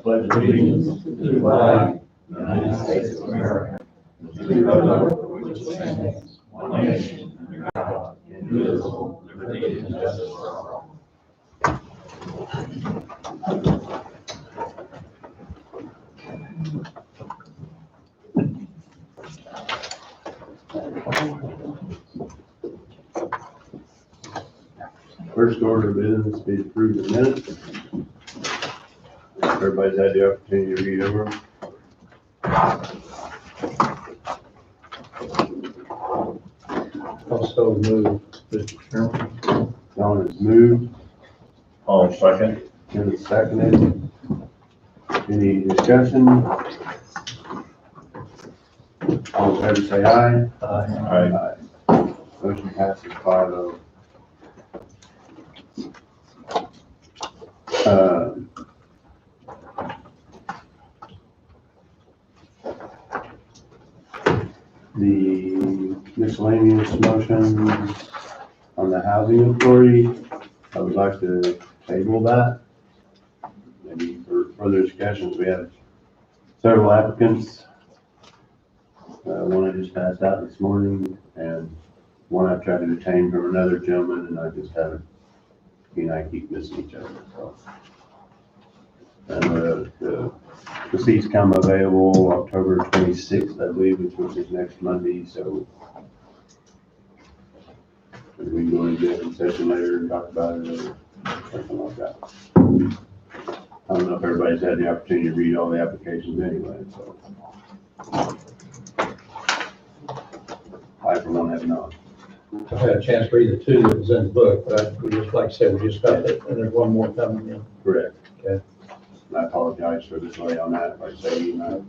pledge allegiance to the flag of the United States of America, to the republic for which it stands, one nation, under God, indivisible, with liberty and justice for all. First order of business be approved the minutes. Everybody's had the opportunity to read over them. Also moved, Mr. Chairman. Don has moved, All second. Ken has seconded. Any discussion? All in favor say aye. Aye. Aye. Motion passes 5-0. The miscellaneous motions on the housing authority, I would like to table that. Maybe for further discussions, we have several applicants. One I just passed out this morning, and one I've tried to retain from another gentleman, and I just haven't, he and I keep missing each other, so. And the seats come available October 26th, I believe, which is next Monday, so we can go into executive session later and talk about it or something like that. I don't know if everybody's had the opportunity to read all the applications anyway, so. I for one have not. I had a chance to read the two that was in the book, but we just, like I said, we just got it, and there's one more coming in. Correct. Okay. I apologize for the delay on that, like I say, you know.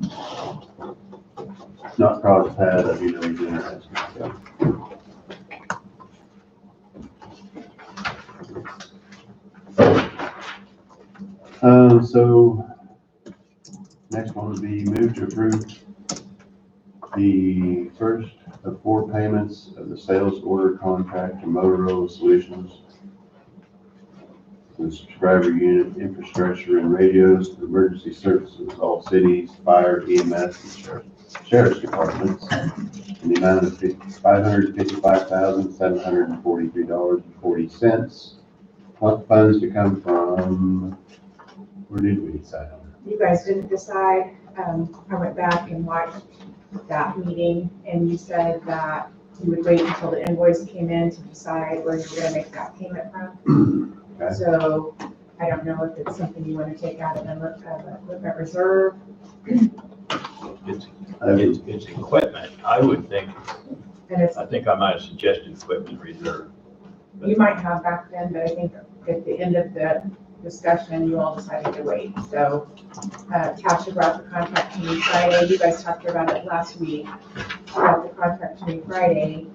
Not cross paths, I do know he's interested, so. So next one would be move to approve the first of 4 payments of the sales order contract to Motorola Solutions, the subscriber unit, infrastructure, and radios to emergency services, all cities, fire, EMS, and sheriff's departments, in the amount of $555,743.40. Funds to come from, where did we decide on that? You guys didn't decide. I went back and watched that meeting, and you said that you would wait until the invoice came in to decide where you were going to make that payment from. Okay. So I don't know if it's something you want to take out of the equipment reserve. It's equipment, I would think, And it's, I think I might have suggested equipment reserve. you might have back then, but I think at the end of the discussion, you all decided to wait. So Tasha brought the contract to me Friday. You guys talked about it last week. She brought the contract to me Friday,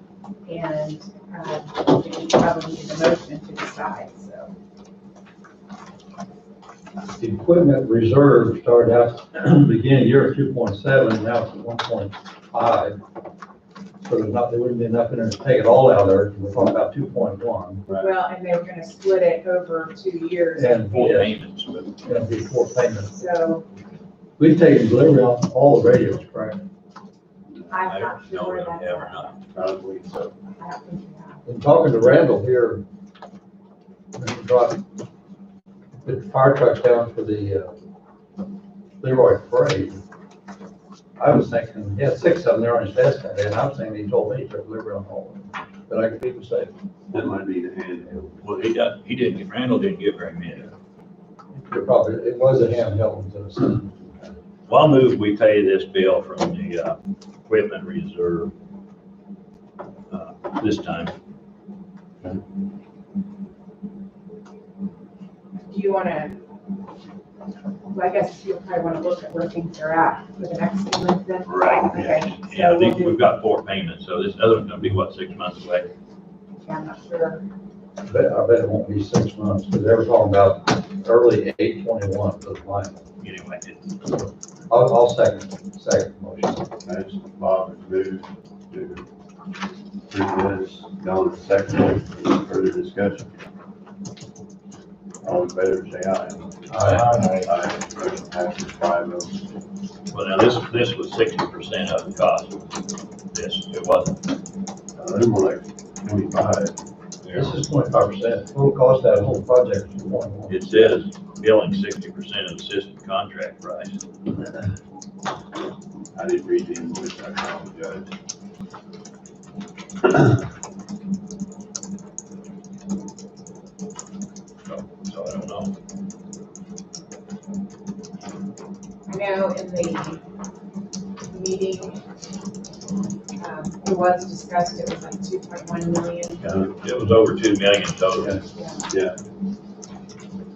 and you probably need a motion to decide, so. The equipment reserve started out beginning of the year at 2.7, now it's at 1.5. So there wouldn't be enough in there to take it all out there. We're talking about 2.1. Right. Well, and they were gonna split it over 2 years. And Full yeah, payments, but it's gonna be 4 payments. So We've taken delivery on all the radios, correct? I'm I not don't know sure if where we that's have or at. not. Probably so. I don't think you have. In talking to Randall here, when he brought the fire trucks down for the Leroy parade, I was thinking, he had 6 of them there on his desk that day, and I was thinking he told me he took delivery on all of them. But I could be mistaken. That might be the handheld. Well, Randall didn't give very many. It was a handheld. Well, I'll move we pay this bill from the equipment reserve this time. Do you wanna, well, I guess you'll probably wanna look at where things are at for the next payment then? Right. Okay. Yeah, I So think we'll we've do, got 4 payments, so this other one's gonna be, what, 6 months away? I'm not sure. But I bet it won't be 6 months, because they were talking about early 8/21 for the final. Anyway, I'll second motion. That's Bob has moved to approve this. Don is second. Any further discussion? All in favor, say aye. Aye. Aye. Motion passes 5-0. Well, now this was 60% of the cost. It wasn't. They're more like 25. This is 25%. Total cost of that whole project is 1. It says billing 60% of the system contract price. I didn't read the invoice, I apologize. So I don't know. I know in the meeting, it was discussed, it was like 2.1 million. It was over 2 million total. Yeah.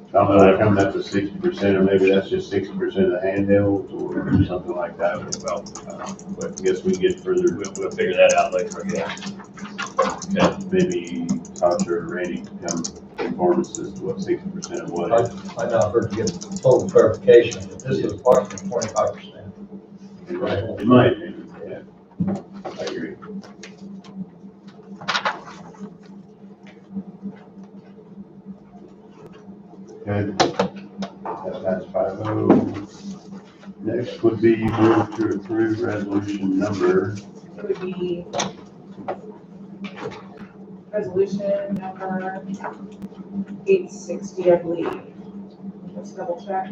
I don't know, they're coming up to 60%, or maybe that's just 60% of the handhelds, or something like that. Well, But I guess we get further, we'll figure that out later, I guess. Okay. maybe Tasha or Randy can come inform us as to what 60% of what is. I now heard to get total clarification, but this is approximately 25%. Right. It might, yeah. I agree. Good. That's 5-0. Next would be move to approve resolution number. It would be resolution number 860, I believe. Let's double check.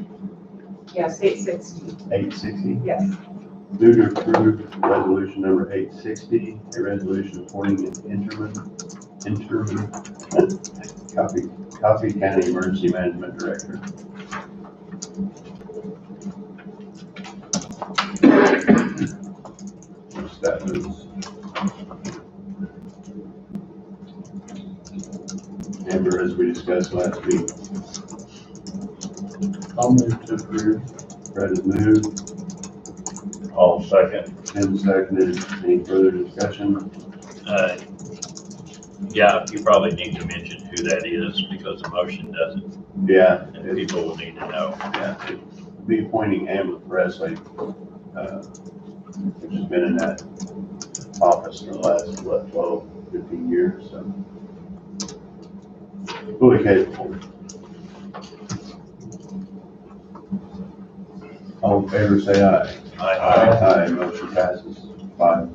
Yes, 860, 860. yes. Move to approve resolution number 860, a resolution appointing an interim Coffee County Emergency Management Director. That was Amber, as we discussed last week. I'll move to approve. Fred has moved, All second. Tim seconded. Any further discussion? Yeah, you probably need to mention who that is because the motion doesn't, Yeah, and people will need to know. yeah, it'd be appointing Amber Presley, which has been in that office for the last, 12, 15 years, so. Fully capable. All in favor, say aye. Aye, motion passes 5.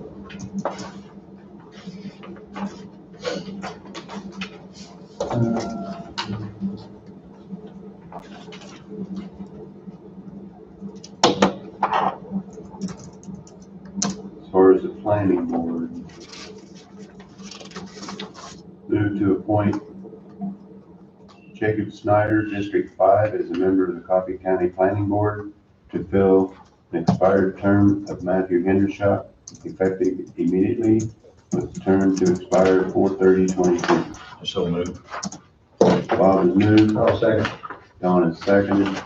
As far as the planning board, move to appoint Jacob Snyder, District 5, as a member of the Coffee County Planning Board to fill an expired term of Matthew Hendershot, effective immediately, with the term to expire 4/30/22. So move. Bob has moved, I'll second. Don has seconded.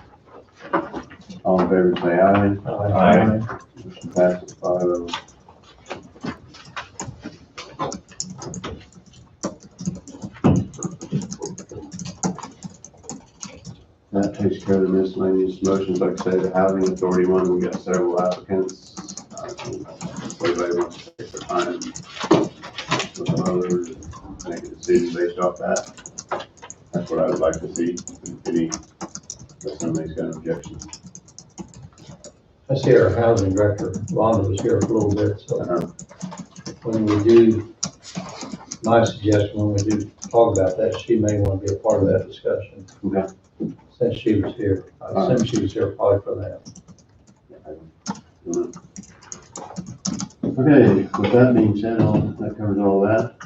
All in favor, say aye. Aye. Motion passes 5-0. That takes care of the miscellaneous motions. Like I say, the housing authority one, we got several applicants. If anybody wants to take their time with the others, make a decision based off that. That's what I would like to see. If somebody's got an objection. I see our housing director, Rhonda, was here for a little bit, so when we do, my suggestion, when we do talk about that, she may want to be a part of that discussion. Okay. Since she was here, I assume she was here probably for that. Okay, with that being said, that covers all that.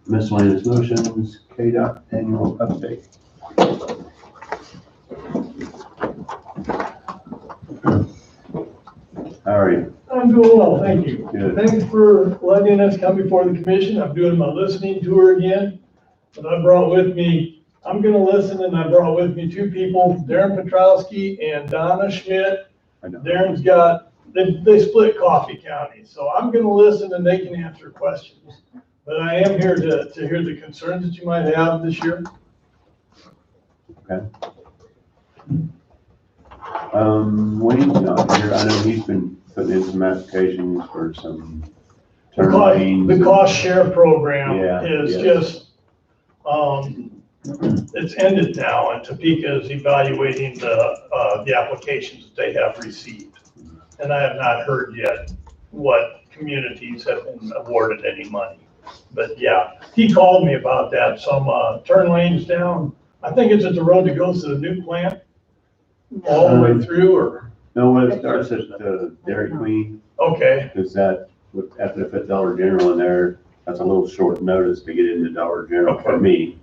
Miscellaneous motions, KDOT annual update. How are you? I'm doing well, thank you. Good. Thanks for letting us come before the commission. I'm doing my listening tour again. But I brought with me, I'm gonna listen, and I brought with me two people, Darren Petrowski and Donna Schmidt. I know. Darren's got, they split Coffee County, so I'm gonna listen and they can answer questions. But I am here to hear the concerns that you might have this year. Okay. Wayne's not here. I know he's been putting in some applications for some term lanes. The cost share program Yeah, is yeah. just, it's ended now, and Topeka is evaluating the applications that they have received. And I have not heard yet what communities have been awarded any money. But yeah, he called me about that, some turn lanes down. I think it's at the road that goes to the new plant, all the way through, or, No, when it starts at Dairy Queen, okay, because after they put Dollar General in there, that's a little short notice to get into Dollar General for Okay. me.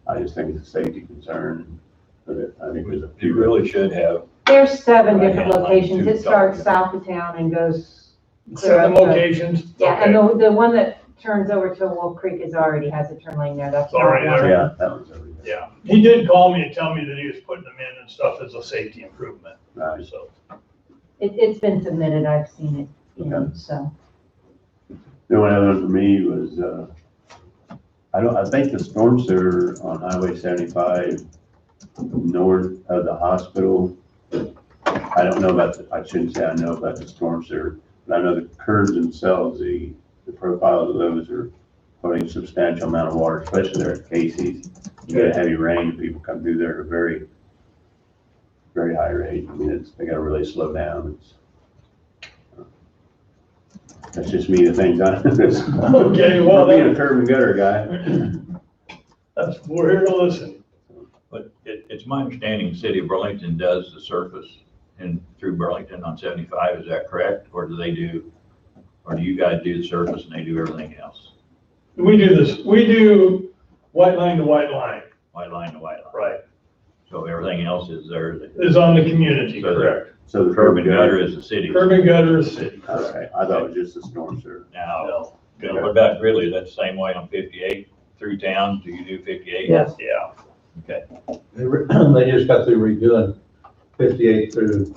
I just think it's a safety concern, but I think there's a You few. really should have. There's 7 different Right. locations. It starts south of town and goes. clear 7 up to- locations. Yeah, and Okay. the one that turns over to Wolf Creek already has a turn lane there. That's It's already not one. there. Yeah, that was everything. Yeah, he did call me and tell me that he was putting them in and stuff as a safety improvement, Right. so. It's been submitted. I've seen it, Okay. so. The only other one for me was, I think the storm sewer on Highway 75 north of the hospital. I don't know about, I shouldn't say I know about the storm sewer, but I know the curves themselves, the profiles of those are putting a substantial amount of water, especially there at Casey's. You get a heavy rain, people come through there at a very, very high rate. I mean, they gotta really slow down. That's just me, the things I. Okay, well, Being a curb and gutter guy. we're here to listen. But it's my understanding the city of Burlington does the surface and through Burlington on 75, is that correct? Or do you guys do the surface and they do everything else? We do this, we do white line to white line, White line to white line? right, So everything else is there. is on the community, So correct? So the Curb and gutter is the city. Curb and gutter is city. Okay, I thought it was just the storm sewer. Now, what about Gridley? Is that the same way on 58 through town? Do you do 58? Yes. Yeah. Okay. They just got through redoing 58 through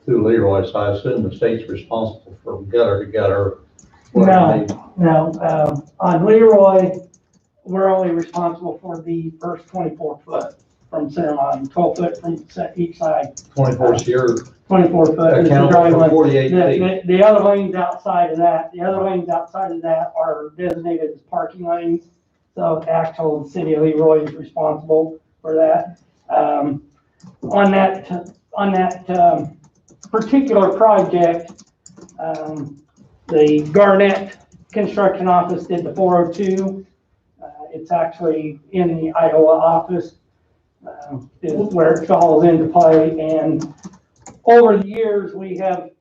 Leroy, so I assume the state's responsible for gutter to gutter. No, on Leroy, we're only responsible for the first 24 foot from center line, 12 foot from each side, 24 year 24 foot is the account dry for line. 48 feet. The other lanes outside of that, are designated as parking lanes. So the actual city of Leroy is responsible for that. On that particular project, the Garnett Construction Office did the 402. It's actually in the Iowa office, is where it falls into play. And over the years, we have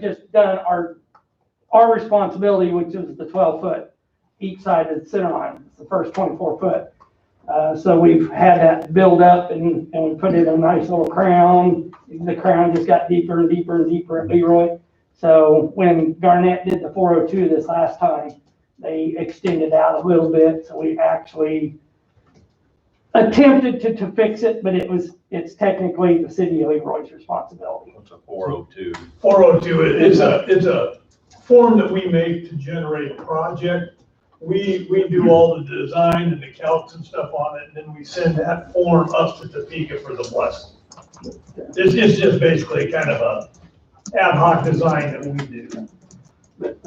just done our responsibility, which is the 12 foot each side of the center line. It's the first 24 foot. So we've had that build up and we put it in a nice little crown. The crown just got deeper and deeper and deeper at Leroy. So when Garnett did the 402 this last time, they extended out a little bit. So we actually attempted to fix it, but it's technically the city of Leroy's responsibility. What's a 402? 402 is a form that we make to generate a project. We do all the design and the calcs and stuff on it, and then we send that form up to Topeka for the blessing. It's just basically kind of a ad hoc design that we do. But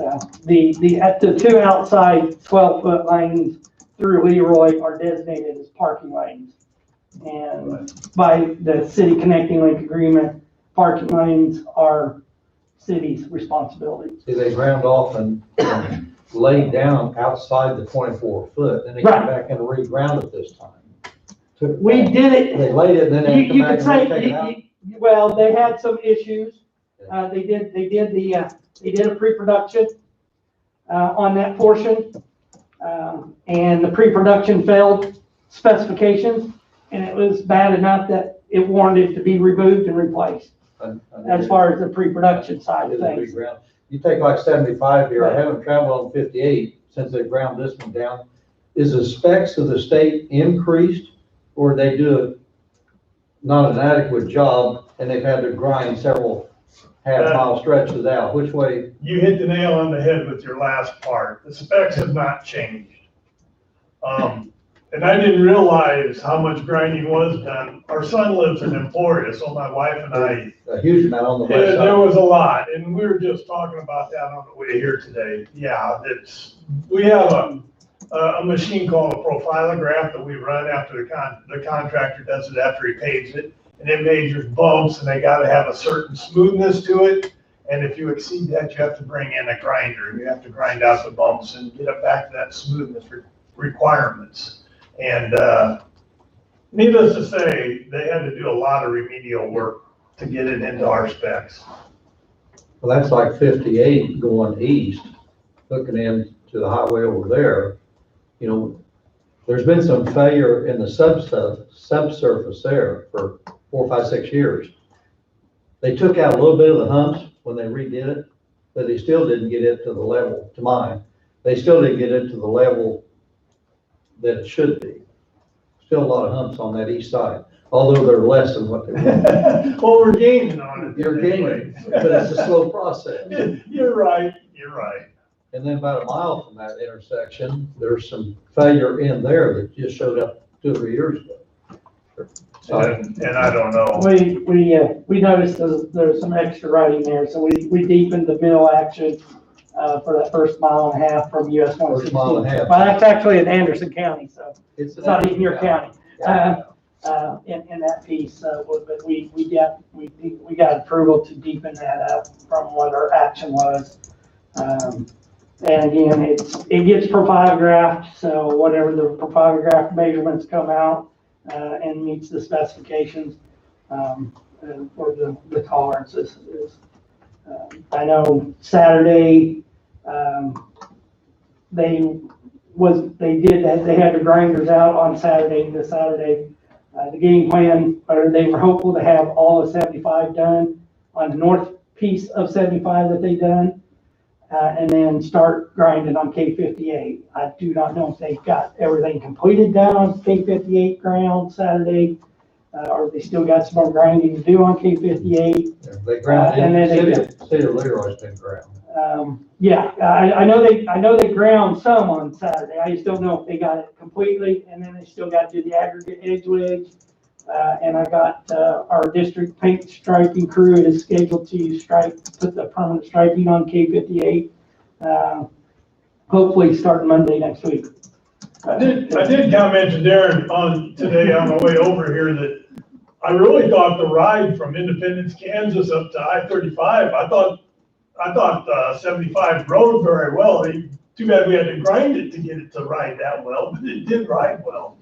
the two outside 12 foot lanes through Leroy are designated as parking lanes. And by the city connecting link agreement, parking lanes are city's responsibility. See, they ground off and laid down outside the 24 foot, then they came back and reground it this time. Took it We back. did it. They laid it, and then they come You back could and take it say, out. well, they had some issues. They did a pre-production, on that portion. And the pre-production failed specifications, and it was bad enough that it warranted to be removed and replaced, as far as the pre-production side of things. You take like 75 here, I haven't traveled on 58 since they ground this one down. Is the specs of the state increased, or they do not an adequate job and they've had to grind several half-mile stretches out? Which way? You hit the nail on the head with your last part. The specs have not changed. And I didn't realize how much grinding was done. Our son lives in Emporia, so my wife and I, A huge amount on the west there side. was a lot, and we were just talking about that on the way here today. Yeah, we have a machine called a profilograph that we run after the contractor does it after he paves it. And it measures bumps and they gotta have a certain smoothness to it. And if you exceed that, you have to bring in a grinder. You have to grind out the bumps and get it back to that smoothness requirements. And, needless to say, they had to do a lot of remedial work to get it into our specs. Well, that's like 58 going east, looking into the highway over there. You know, there's been some failure in the subsurface there for 4, 5, 6 years. They took out a little bit of the humps when they redid it, but they still didn't get it to the level, to mine. They still didn't get it to the level that it should be. Still a lot of humps on that east side, although they're less than what they were. Well, we're gaining on it. You're gaining, but it's a slow process. You're right, you're right. And then about a mile from that intersection, there's some failure in there that just showed up 2 or 3 years ago. So, And I don't know. We noticed there's some extra writing there, so we deepened the mill action, for that first mile and a half from US 116. First mile and a half. Well, that's actually in Anderson County, so it's not even your county, Yeah. in that piece, but we got approval to deepen that up from what our action was. And again, it gets profilographed, so whatever the profilograph measurements come out, and meets the specifications, and for the tolerances is, I know Saturday, they had the grinders out on Saturday, this Saturday. The game plan, or they were hopeful to have all of 75 done on the north piece of 75 that they done, and then start grinding on K58. I do not know if they've got everything completed done on K58 ground Saturday, or they still got some more grinding to do on K58. They ground And then it, City of Leroy's been ground. Yeah, I know they ground some on Saturday. I just don't know if they got it completely, and then they still got to do the aggregate edge wedge. And I got, our district paint striping crew is scheduled to put the permanent striping on K58. Hopefully starting Monday next week. I did comment to Darren today on the way over here that I really thought the ride from Independence, Kansas up to I-35, I thought 75 rode very well. Too bad we had to grind it to get it to ride that well, but it did ride well.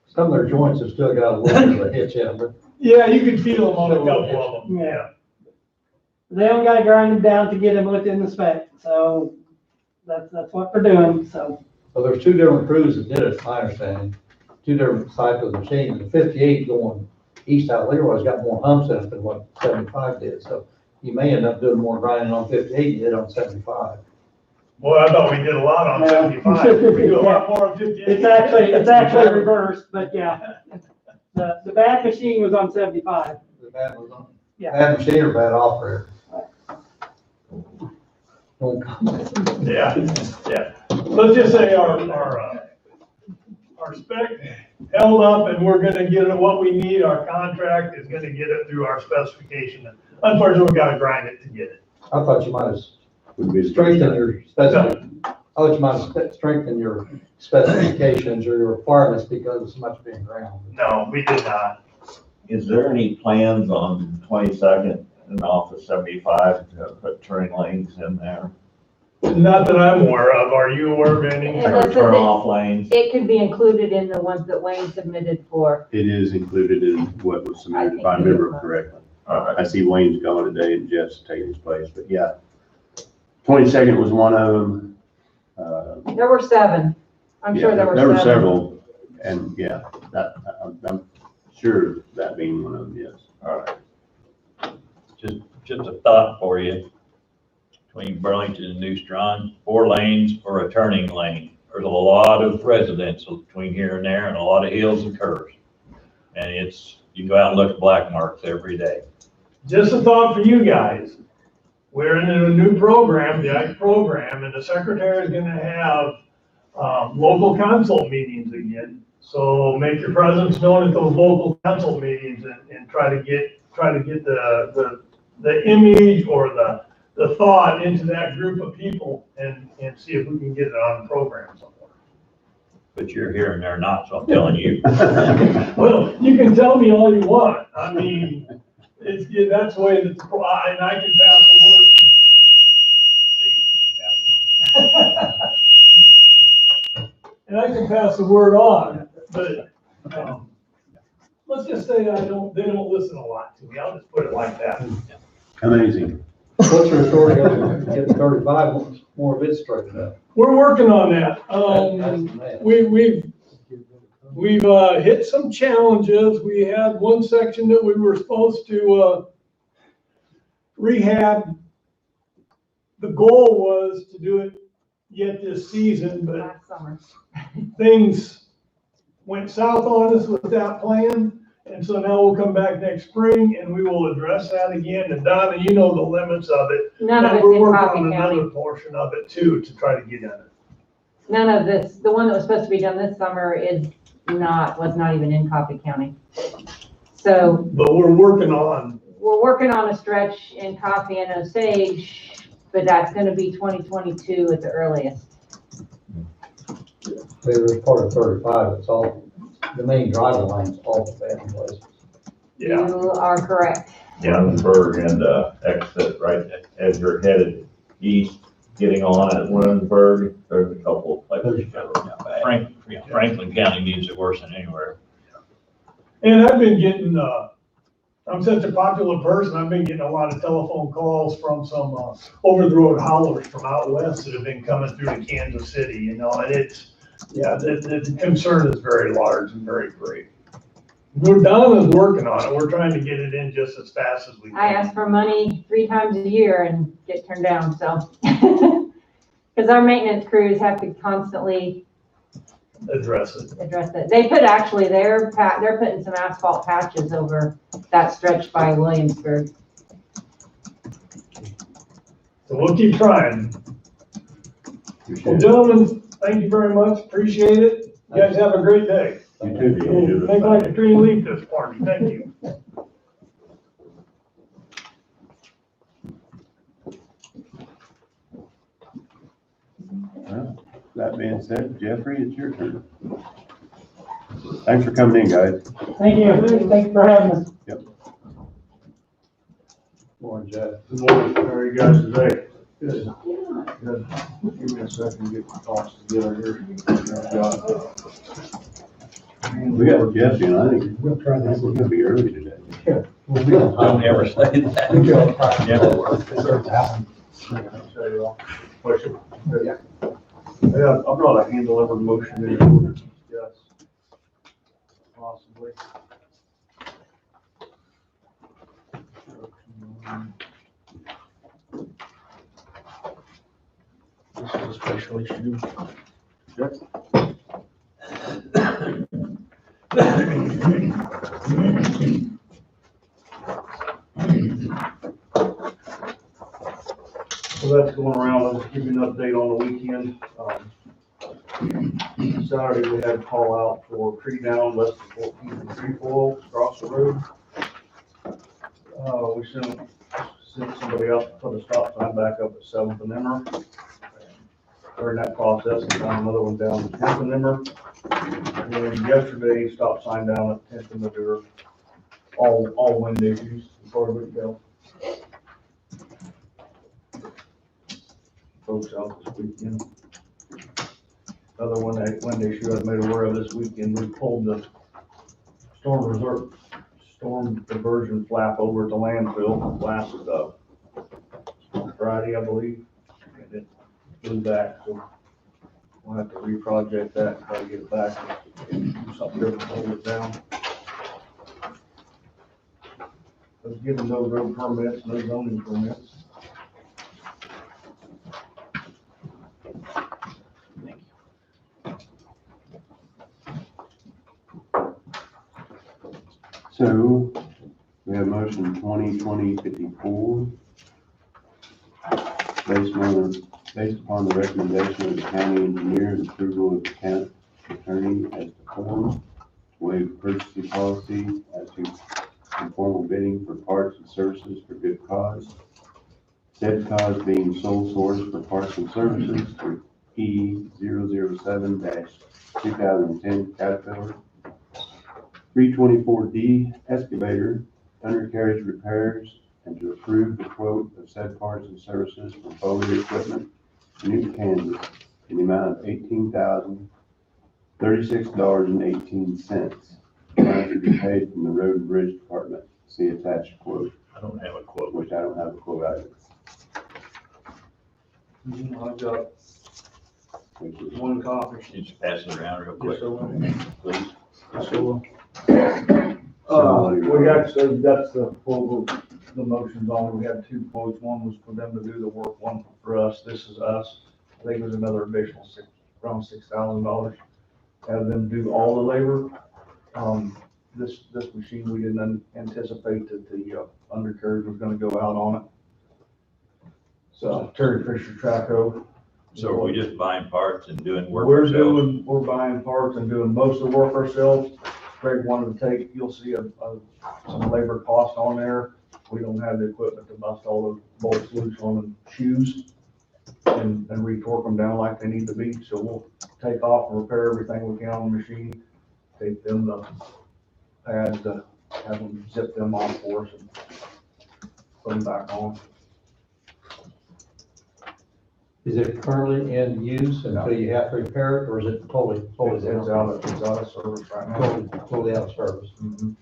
Some of their joints have still got a little bit of a hitch in them, but Yeah, you could feel them on a couple of them, yeah. They don't gotta grind them down to get them within the spec, so that's what we're doing, so. well, there's 2 different crews that did it, my understanding. 2 different types of machines. The 58 going east out of Leroy's got more humps in it than what 75 did, so you may end up doing more grinding on 58 than you did on 75. Boy, I thought we did a lot on 75. We do a lot more on 58. It's actually reversed, but yeah. The bad machine was on 75. The bad was on. Yeah. Bad machine or bad operator? Don't comment. Yeah. Let's just say our spec held up and we're gonna get it what we need. Our contract is gonna get it through our specification. Unfortunately, we gotta grind it to get it. I thought you might have Would be strengthened your strengthen your specifications or your requirements because of so much being ground. No, we did not. Is there any plans on 22nd and off of 75 to put turning lanes in there? Not that I'm aware of. Are you aware of any? Yeah. Or that's turn the thing. off lanes? It could be included in the ones that Wayne submitted for. It is included in what was submitted, if I remember correctly. All right. I see Wayne's gone today and Jeff's taking his place, but yeah. 22nd was one of them. There were 7. I'm sure there were 7. There were several, and yeah, I'm sure that being one of them, yes. All right. Just a thought for you. Between Burlington and New Strong, 4 lanes or a turning lane. There's a lot of residential between here and there and a lot of hills and curves. And you go out and look at black marks every day. Just a thought for you guys. We're in a new program, the ICE program, and the secretary is gonna have local council meetings again. So make your presence known at those local council meetings and try to get the image or the thought into that group of people and see if we can get it on the program somewhere. but you're here and they're not, so I'm telling you. Well, you can tell me all you want. I mean, yeah, that's the way that, and I can pass the word. And I can pass the word on, but, let's just say they don't listen a lot to me. I'll just put it like that. Amazing. What's your story on getting 35 more of it straightened out? We're working on that. That's the man. We've hit some challenges. We had one section that we were supposed to, rehab. The goal was to do it yet this season, but Last summer. things went south on us with that plan. And so now we'll come back next spring and we will address that again. And Donna, you know the limits of it. None of But it's we're in working Coffee on County. another portion of it too, to try to get in it. None of this, the one that was supposed to be done this summer was not even in Coffee County. So But we're working on, a stretch in Coffee and Osage, but that's gonna be 2022 at the earliest. There's part of 35, it's all, the main driving lane's all the bad places. yeah. You are correct. Williamsburg and exit right as you're headed east, getting on at Williamsburg, there's a couple of places that are not bad. Franklin County needs it worse than anywhere. And I've been getting, I'm such a popular person, I've been getting a lot of telephone calls from some, over the road haulers from out west that have been coming through to Kansas City, you know, and it's, yeah, the concern is very large and very great. Donna's working on it, we're trying to get it in just as fast as we can. I ask for money 3 times a year and get turned down, so. Because our maintenance crews have to constantly Address it. address it. They put, actually, they're putting some asphalt patches over that stretch by Williamsburg. So we'll keep trying. Well, gentlemen, thank you very much, appreciate it. You guys have a great day. You too. Make like a tree leaf this party, thank you. Well, that being said, Jeffrey, it's your turn. Thanks for coming in, guys. Thank you. Thanks for having us. Morning, Jeff. Good morning, how are you guys today? Good. Good. Give me a second to get my thoughts together here. We got Jesse, and I think we're gonna be early today. Don't ever say that. Never work. Yeah, I brought a hand-delivered motion in order to discuss possibly. This is a special issue. So that's going around. I'll just give you an update on the weekend. Saturday, we had a call out for tree down less than 14 tree fall across the road. We sent somebody out to put a stop sign back up at 7th and Emmer. During that process, we found another one down at 10th and Emmer. And then yesterday, stop sign down at 10th and Madura. All wind issues, as far as we can tell. Folks out this weekend. Another one, that wind issue I made aware of this weekend, we pulled the storm diversion flap over at the landfill last, Friday, I believe. And it flew back, so we'll have to reproject that, and try to get it back, and do something different, hold it down. I was given no road permits, no zoning permits. So, we have motion 2020-54. Based upon the recommendation of the county engineer and approval of the county attorney as to form, waive purchasing policy as to informal bidding for parts and services for good cause. Said cause being sole source for parts and services for E007-2010 Caterpillar, 324D excavator, undercarriage repairs, and to approve the quote of said parts and services for Foley Equipment, Newton, Kansas, in the amount of $18,036.18. Funds to be paid from the Road and Bridge Department. See attached quote, I don't have a quote. which I don't have a quote either. I've got Which is one copy. Just pass it around real quick, Yes, sir. please. We actually, that's the quote, the motions on, we had two quotes, one was for them to do the work, one for us, this is us. I think it was another additional around $6,000, have them do all the labor. This machine, we didn't anticipate that the undercarriage was gonna go out on it. So Terry Fisher Traco. So are we just buying parts and doing work We're ourselves? we're buying parts and doing most of the work ourselves. Greg wanted to take, you'll see some labor cost on there. We don't have the equipment to bust all the bolts loose on the shoes and retorque them down like they need to be. So we'll take off and repair everything we can on the machine, take them the pads to have them zip them off for us and put them back on. Is it currently in use until you have to repair it, or is it totally It's out? out of service right now. Totally out of service. Mhm.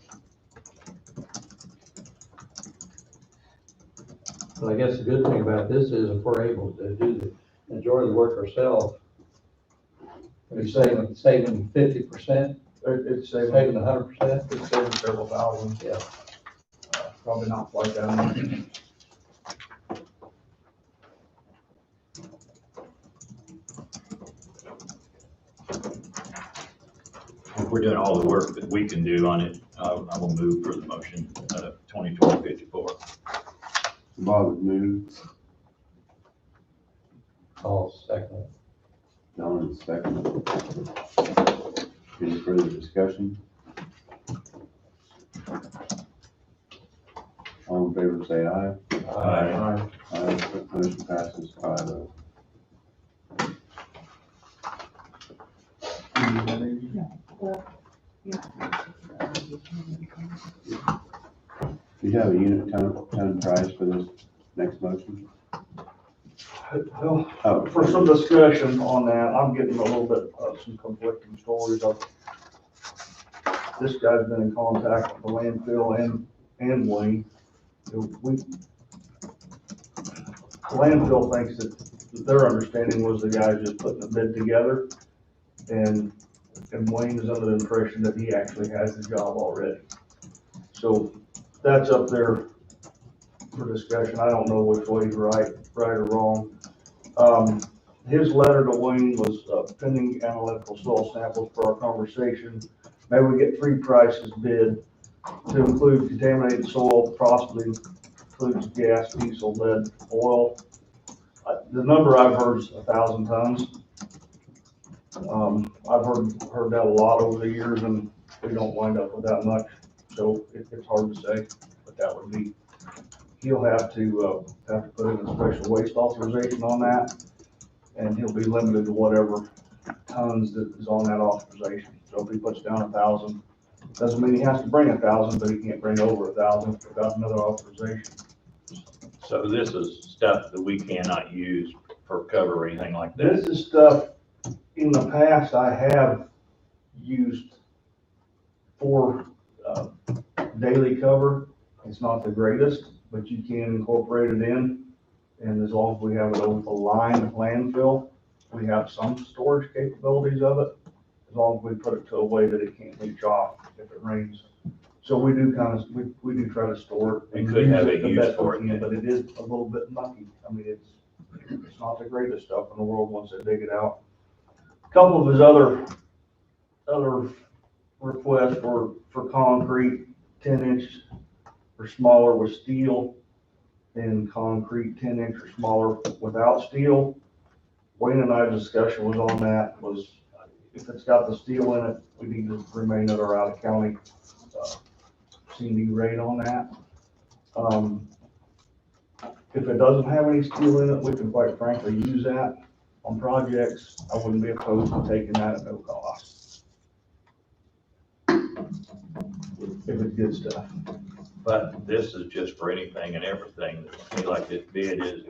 Well, I guess the good thing about this is if we're able to do the majority of the work ourselves, we're saving 50%, It's saving, saving 100%. it's saving several thousand. Yeah. Probably not quite that much. If we're doing all the work that we can do on it, I will move for the motion, 2020-54. Bob would move, I'll second it. Don is second. Any further discussion? All in favor, say aye. Aye. Aye, motion passes 5-0. Do you have a unit ton price for this next motion? Well, Oh, for some discussion on that, I'm getting a little bit of some conflicting stories of, this guy's been in contact with the landfill and Wayne. The landfill thinks that their understanding was the guy just putting the bid together, and Wayne is under the impression that he actually has the job already. So that's up there for discussion. I don't know which way's right or wrong. His letter to Wayne was pending analytical soil samples for our conversation. Maybe we get 3 prices bid to include contaminated soil, possibly includes gas, diesel, lead, oil. The number I've heard is 1,000 tons. I've heard that a lot over the years, and we don't wind up with that much. So it's hard to say, but that would be, he'll have to put in a special waste authorization on that, and he'll be limited to whatever tons that is on that authorization. So if he puts down 1,000, doesn't mean he has to bring 1,000, but he can't bring over 1,000 without another authorization. So this is stuff that we cannot use for cover or anything like that? This is stuff, in the past, I have used for daily cover. It's not the greatest, but you can incorporate it in. And as long as we have it over the line of landfill, we have some storage capabilities of it, as long as we put it to a way that it can't leach off if it rains. So we do we do try to store it. We and could have use a the use best we for it, can, yeah. But it is a little bit mucky. I mean, it's not the greatest stuff in the world once they dig it out. A couple of his other requests were for concrete, 10-inch or smaller with steel, and concrete 10-inch or smaller without steel. Wayne and I's discussion was on that, was if it's got the steel in it, we need to remain at our out-of-county C&D rate on that. If it doesn't have any steel in it, we can quite frankly use that. on projects, I wouldn't be opposed to taking that at no cost. If it's good stuff. But this is just for anything and everything. I feel like this bid is,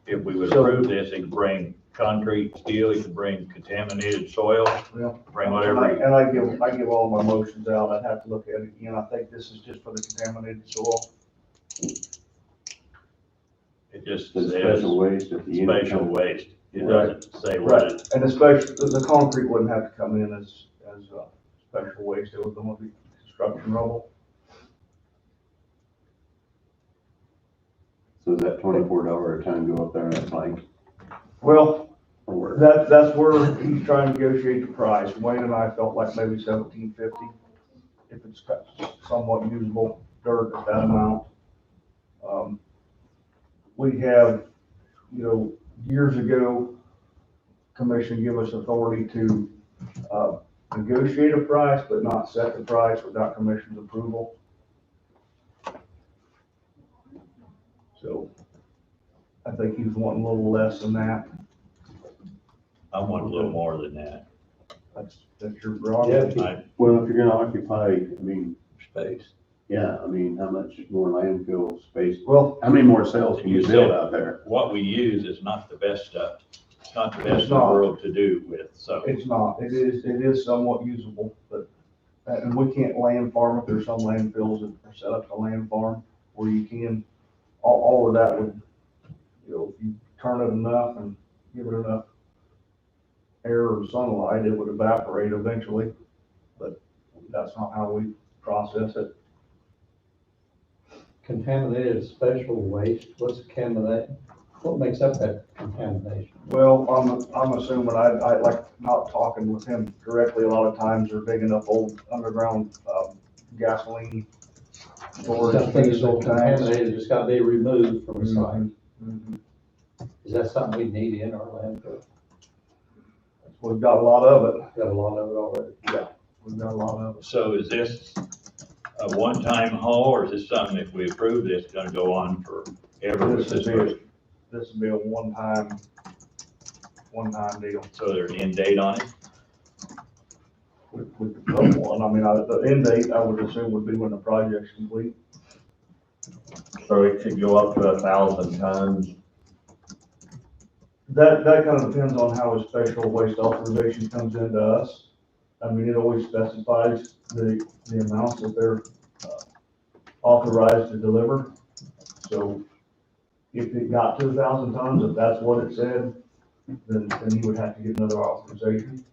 if we would So- approve this, it could bring concrete, steel, it could bring contaminated soil, Yeah. bring whatever. And I give all my motions out, I'd have to look at it again, I think this is just for the contaminated soil. It just The says special waste at the end. special waste. It Right. doesn't say what it, And especially, the concrete wouldn't have to come in as special waste, it would going to be construction rubble. So does that $24 a ton go up there in that plank? Well, Or where? that's where he's trying to negotiate the price. Wayne and I felt like maybe $17.50, if it's somewhat usable dirt at that amount. We have, years ago, commission give us authority to, negotiate a price, but not set the price without commission's approval. So I think he's wanting a little less than that. I want a little more than that. That's your prerogative. I, Well, if you're gonna occupy, I mean, space. yeah, I mean, how much more landfill space, Well, how many more cells can you build out there? What we use is not the best stuff. It's not the best It's in the not. world to do with, so. it's not. It is somewhat usable, but, and we can't land farm it. There's some landfills that are set up to land farm where you can, all of that would, if you turn it enough and give it enough air or sunlight, it would evaporate eventually. But that's not how we process it. Contaminated special waste, what's contaminate, what makes up that contamination? Well, I'm assuming, I like not talking with him directly a lot of times. They're digging up old underground, gasoline storage. Something is diesel tanks. contaminated, it's gotta be removed from the site. Mhm. Is that something we need in our landfill? We've got a lot of it. Got a lot of it already. Yeah, we've got a lot of it. So is this a one-time haul, or is this something, if we approve this, gonna go on forever with this person? This would be a one-time deal. So there's an end date on it? We could put one. I mean, the end date, I would assume, would be when the project's complete. So it could go up to 1,000 tons. That kind of depends on how a special waste authorization comes into us. I mean, it always specifies the amounts that they're authorized to deliver. So if it got to 1,000 tons, if that's what it said, then he would have to get another authorization.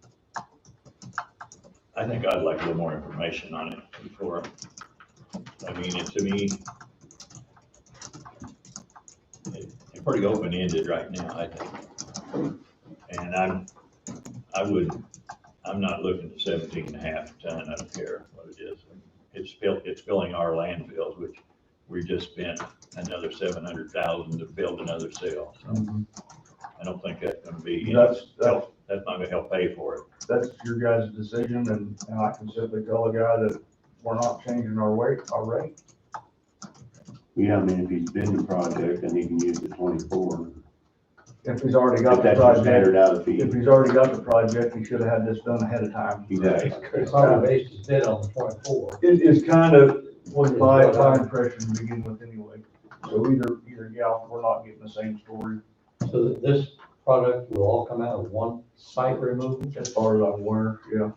I think I'd like a little more information on it before. I mean, to me, it's pretty open-ended right now, I think. And I'm not looking at 17.5 ton, I don't care what it is. It's filling our landfills, which we just spent another 700,000 to build another cell. So I don't think that's gonna be, That's that's not gonna help pay for it. that's your guys' decision, and I can simply tell a guy that we're not changing our rate. Yeah, I mean, if he's been the project, then he can use the 24. If he's already got If the that's your project, standard out of fee. if he's already got the project, he should have had this done ahead of time. Exactly. It's already based his bid on the 24. It is kind of, was my impression to begin with anyway. So either, yeah, we're not getting the same story So that this product will all come out of one site removal? as far as I'm aware, yeah.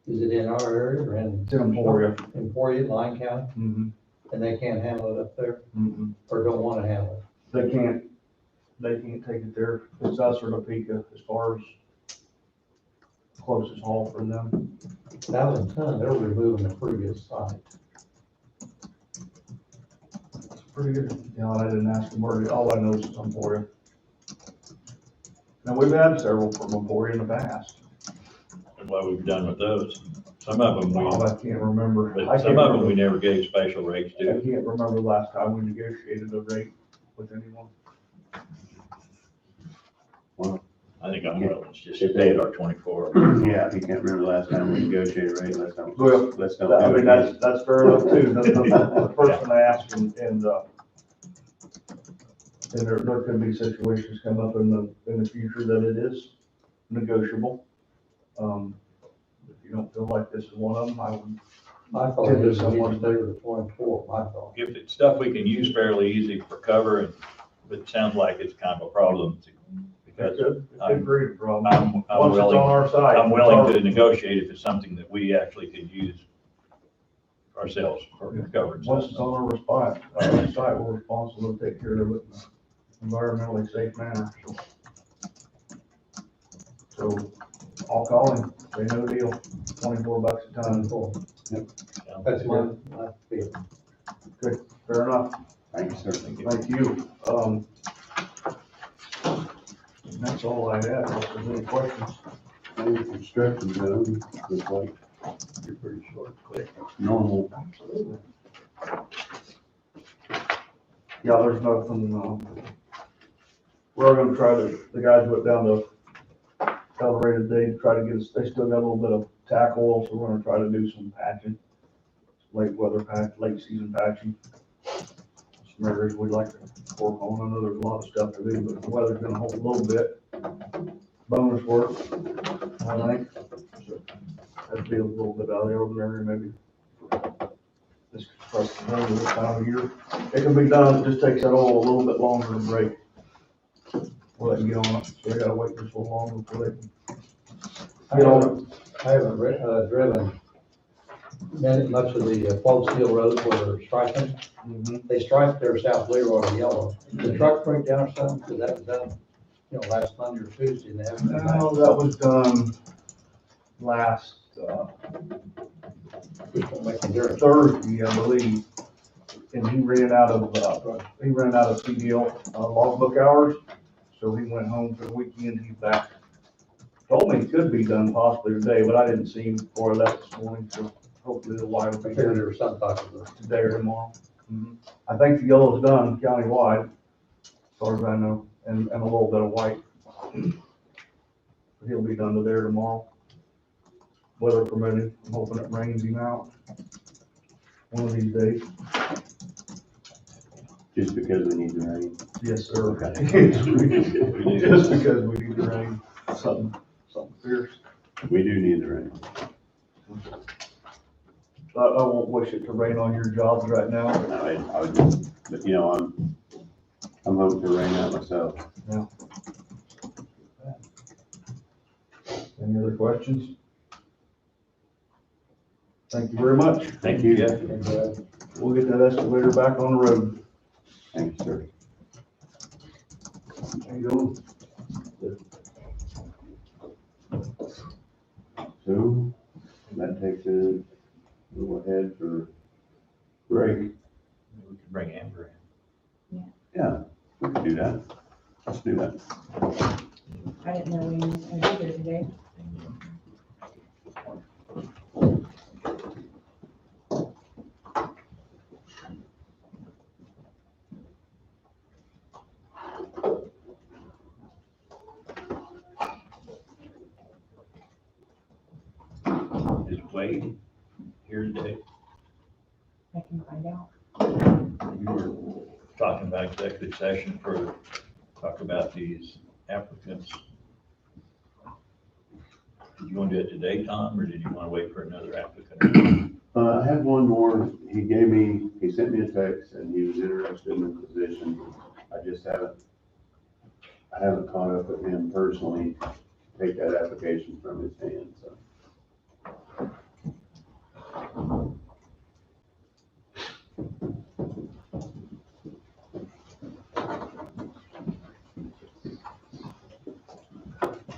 Is it in our area or in? It's in Emporia. Emporia, Lyon County, Mhm, and they can't handle it up there, mhm. or don't wanna handle They can't take it there. It's us or Topeka as far as closest haul for them. it? 1,000 ton, they're removing the previous site. It's pretty good. Yeah, I didn't ask them where, all I know is it's Emporia. Now, we've had several from Emporia in the past. And what we've done with those. Some of them, I can't remember. I but can't some of them we remember. never gave special rates I to. can't remember the last time we negotiated a rate with anyone. I think I'm willing to just If stay they- at our 24. Yeah, if you can't remember the last time we negotiated rate, let's don't. Well, Let's don't. I do mean, it. that's fair enough too. The person asked and And there could be situations come up in the future that it is negotiable. If you don't feel like this is one of them, I would, I thought it was someone stay with the 24, my thought. If it's stuff we can use fairly easy for cover, and it sounds like it's kind of a problem because it could create a problem. I'm Once it's on willing, our side. I'm willing to negotiate if it's something that we actually could use ourselves for cover and Once it's stuff. on our site, we're responsible to take care of it in an environmentally safe manner, so I'll call him, say no deal, $24 a ton. That's my feeling. Fair enough, Thank you, sir. thank you. That's all I had, if there's any questions. Any construction zone, looks like You're pretty short, quick. normal. Absolutely. Yeah, there's nothing, we're gonna try to, the guys went down to Accelerated, they try to get us, they still got a little bit of tack oil, so we're gonna try to do some patching. Late weather patch, late season patching. Some areas we'd like to work on, I know there's a lot of stuff to do, but the weather's gonna hold a little bit. Bonus work, I think. So that'd be a little bit out of the ordinary, maybe. This time of year, it can be done, it just takes that oil a little bit longer to break. We'll let them get on it, so they gotta wait just a little longer before they can. I haven't driven much of the Float Steel roads where they're striking. They striped their South Leroy in yellow. Did the truck break down or something? Because that was done, last Monday or Tuesday. They haven't been back. No, that was done last, Just don't make a difference. Thursday, I believe. And he ran out of CDL logbook hours, so he went home for the weekend, he's back. Told me it could be done possibly today, but I didn't see him before I left this morning, so hopefully the white will I be figured here there was some type of today or tomorrow. I think the yellow's done countywide, as far as I know, and a little bit of white. He'll be done today or tomorrow. Weather permitting, I'm hoping it rains him out one of these days. Just because we need the rain. Yes, sir. Okay. Just because we need the rain, something fierce. We do need the rain. I won't wish it to rain on your jobs right now. No, I would just, but I'm hoping to rain out myself. Any other questions? Thank you very much. Thank you. Yeah. We'll get that excavator back on the road. Thank you, sir. How you doing? So that takes a little ahead for break. We could bring Amber in. Yeah, we can do that. Let's do that. I didn't know we was gonna be here today. Is Wade here today? I can find out. You were talking about executive session talk about these applicants. Did you want to do it today, Tom, or did you want to wait for another applicant? I had one more. He sent me a text and he was interested in the position. I haven't caught up with him personally, to take that application from his hand, so.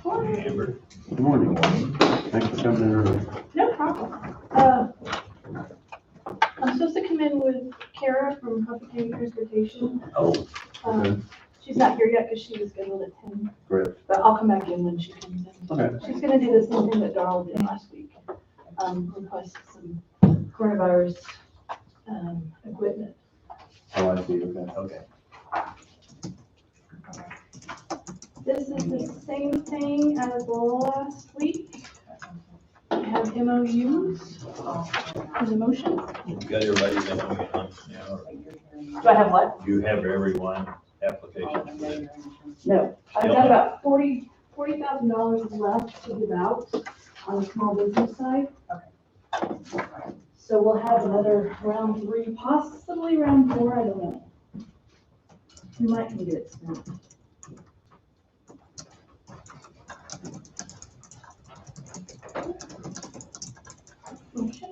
Hey, Amber. Good morning. Thanks for coming in early. No problem. I'm supposed to come in with Kara from Coffee County Transportation. Oh, She's not here yet because she was scheduled at 10, Great. but I'll come back in when she comes in. Okay. She's gonna do the same thing that Darrell did last week, request some coronavirus, equipment. Oh, I see, okay. okay. This is the same thing as last week. I have MOUs. There's a motion. You got everybody that we want now? Do I have what? You have everyone applications? No, I've got about $40,000 left to give out on the small business side. So we'll have another round 3, possibly round 4, I don't know. We might can get it spent. Okay.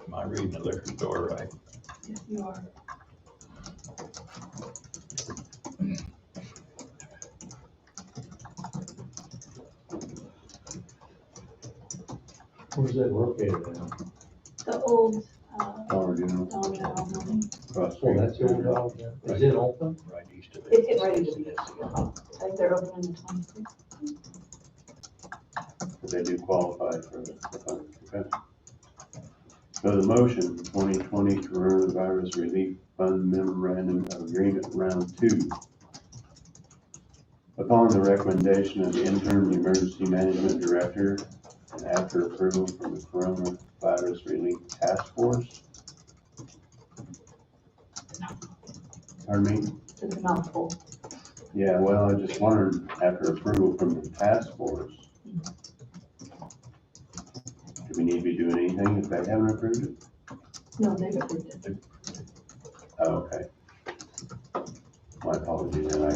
Am I reading the liquor store right? Yes, you are. Where's that located at? The old, Or, you know, Dollar General building. across the Oh, street. that's the old dog, yeah. Is it open? Right east of it. It's getting ready to be. Like they're opening the 26th. But they do qualify for the fund, okay? So the motion, 2020 Coronavirus Relief Fund Memorandum of Agreement Round 2. Upon the recommendation of the interim emergency management director and after approval from the Coronavirus Relief Task Force. Pardon me? It's a mouthful. Yeah, well, I just wondered, after approval from the task force, do we need to be doing anything if they haven't approved it? No, they've approved it. Oh, okay. My apologies, and I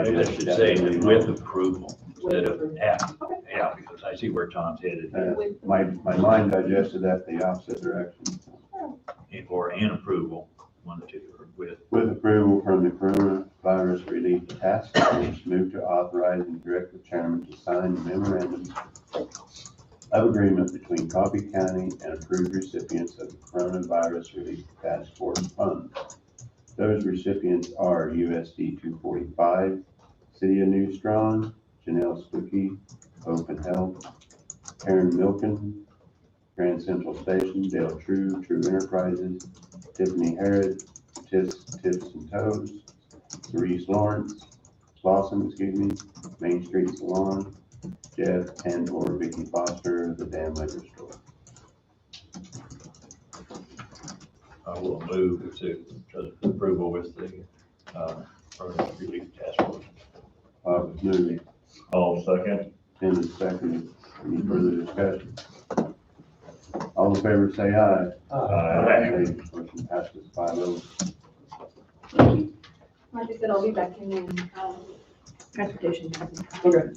Maybe they should digested say that. with approval instead of, With yeah, yeah, because I see where Tom's headed. My mind digested that the opposite direction. Or an approval, one or two, or with. With approval from the Coronavirus Relief Task Force, move to authorize and direct the chairman to sign the memorandum of agreement between Coffee County and approved recipients of the Coronavirus Relief Task Force funds. Those recipients are USD 245, City of New Strong, Janelle Stuckey, Open Health, Karen Milken, Grand Central Station, Dale True, True Enterprises, Tiffany Harrod, Tips and Toes, Cerise Lawson, Main Street Salon, Jeff Tantor, Vicky Foster, The Dam Liquor Store. I will move to approval with the, relief task force. Bob was moving, All second. Tim is seconding. Any further discussion? All in favor, say aye. Motion passes 5-0. Like I said, I'll be back in when, transportation happens. Okay.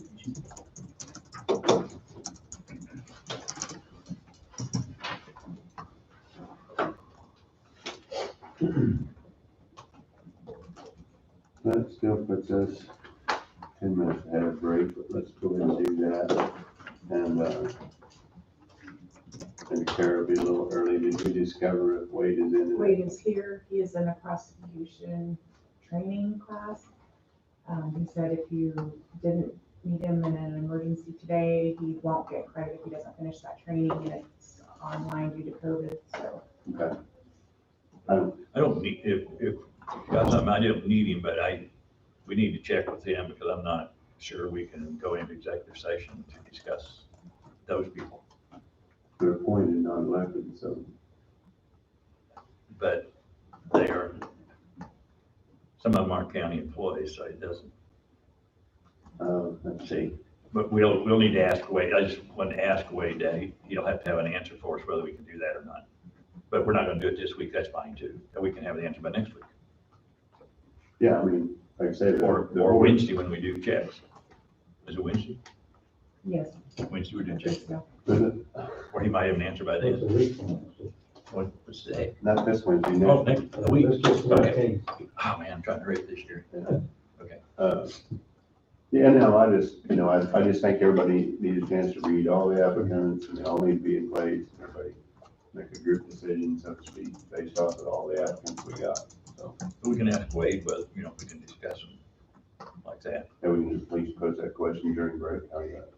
That still puts us 10 minutes ahead of break, but let's go ahead and do that. And, maybe Kara will be a little early. Did we discover if Wade is in? Wade is here. He is in a prosecution training class. He said if you didn't need him in an emergency today, he won't get credit if he doesn't finish that training, and it's online due to COVID, so. Okay. I don't need, if you got something, I don't need him, but we need to check with him because I'm not sure we can go into executive session to discuss those people. They're appointed, not elected, so. But they are, some of them are county employees, so it doesn't, Let's see. but we'll need to ask Wade. I just wanted to ask Wade, he'll have to have an answer for us whether we can do that or not. But we're not gonna do it this week, that's fine too. And we can have the answer by next week. Yeah, I mean, like I said. Or Wednesday when we do checks. Is it Wednesday? Yes. Wednesday we do I checks. think so. Is it? Or he might have an answer by It's a then. week from now. What's today? Not this Wednesday, Oh, next. next, a week. Let's just Okay. Oh, man, I'm trying to hurry up this year. Yeah, no, I just think everybody needs a chance to read all the applicants, and they all need to be in place, and everybody make a group decision, so to speak, based off of all the applicants we got, so. We can ask Wade, but, we can discuss them like that. And we can just please pose that question during break. How's that?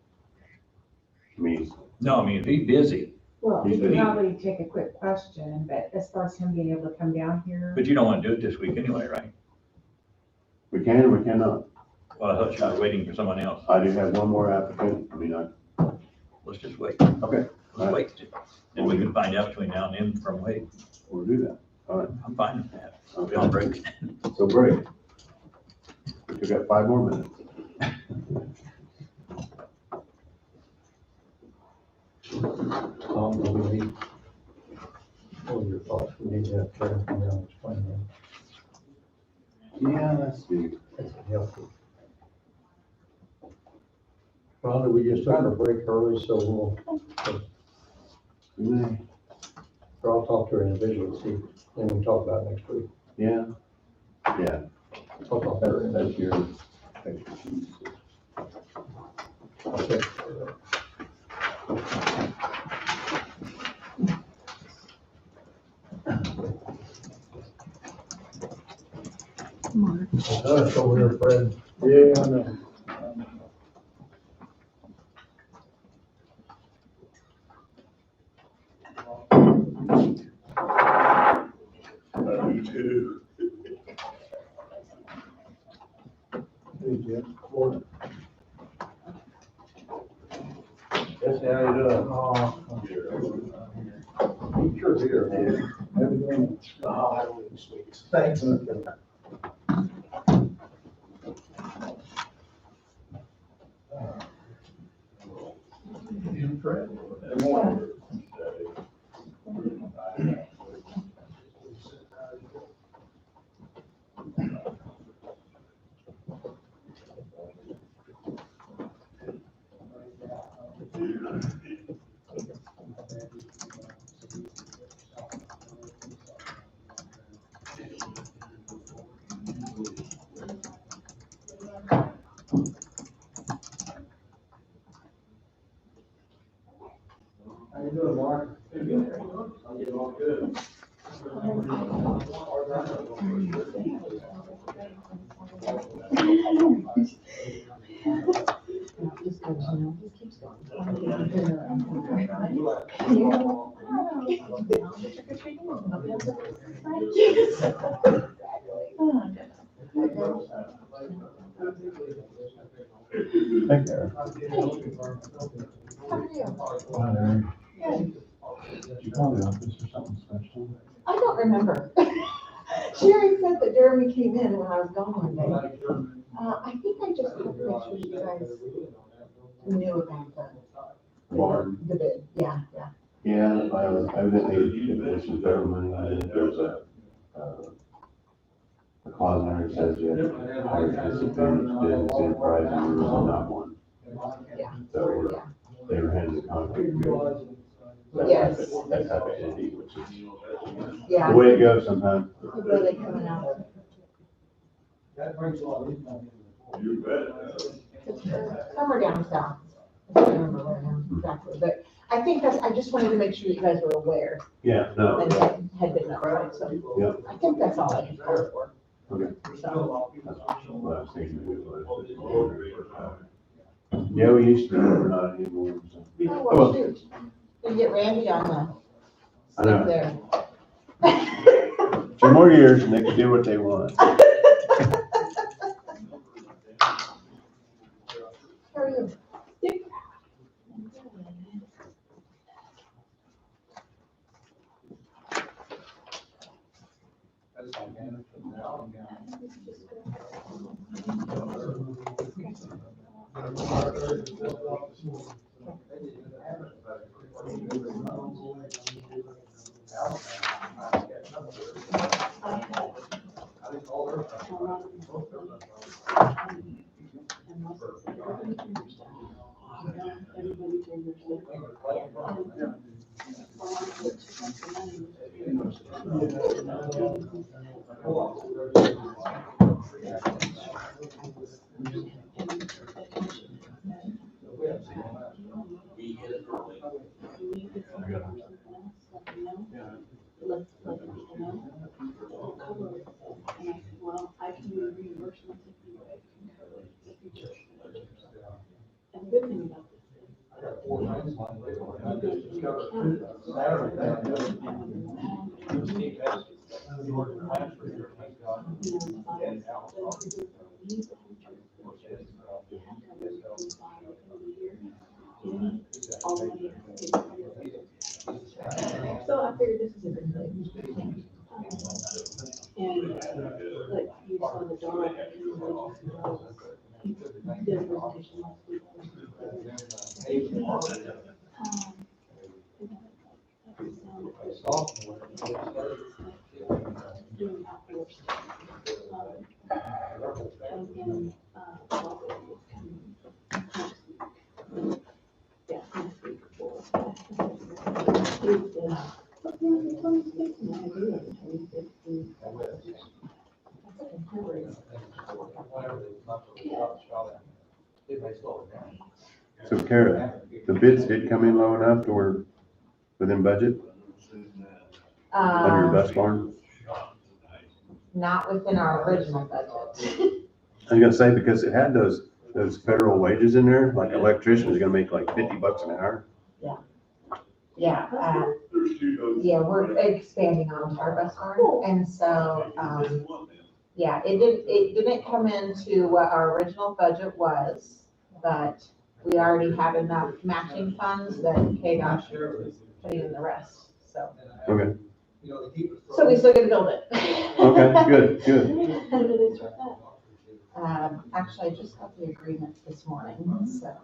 I mean, No, I mean, if he's busy, Well, He's we could busy. probably take a quick question, but as far as him being able to come down here. but you don't want to do it this week anyway, right? we can or we cannot. Well, I thought you were waiting for someone else. I do have one more applicant. I mean, Let's just wait. okay, Let's wait. And we can find out between now and then from Wade. we'll do that. I'm fine with that. I'll be on break. So break. We got 5 more minutes. Tom, do we need, what are your thoughts? We need to have Karen come down and explain that. Yeah, let's do. That's helpful. Rhonda, we just took our break early, so I'll talk to her individually, see, then we can talk about it next week. Yeah. Yeah, I'll talk to her. that's your expertise. Okay. That's over here, Fred. Yeah, I know. Me too. Hey, Jim. Morning. Jesse, how you doing? Oh, I'm here. Sure here. Everything? Oh, sweet. Thanks. You, Fred? Good morning. How you doing, Mark? Good. I'll get all good. Thank you. Did you call the office for something special? I don't remember. Sherry said that Jeremy came in when I was gone one day. I think I just wanted to make sure you guys knew about Barn. the bid. Yeah. Yeah, evidently, if there's some federal money, there's a clause in there that says you have to hire participants, business enterprise, and there was not one. Yeah. So they were handed the contract. Yes. That type of entity, which is Yeah. the way it goes sometimes. Who are they coming out of? You bet. Somewhere down south. I don't remember where now exactly, but I think I just wanted to make sure you guys were aware Yeah, no. and had been notified, so. Yeah. I think that's all I can call for. Okay. So, That's what I was thinking was. Yeah, we used to, but we're not anymore. So. oh, well, shoot. We get Randy on I know. there. 2 more years and they can do what they want. How are you? Well, I can do reimbursements if you can cover the future. So I figured this is a good thing. And like you saw the dog. Did a presentation last week. Doing outdoor stuff. Yeah, next week for. So Kara, the bids did come in low enough to where within budget on your bus barn? Not within our original budget. I was gonna say, because it had those federal wages in there, like electrician is gonna make like $50 an hour. Yeah, yeah, we're expanding on our bus barn, and so, yeah, it didn't come into what our original budget was, but we already have enough matching funds that KDOT is putting in the rest, so. Okay, So we still get to build it. okay, good. Actually, I just got the agreement this morning, so,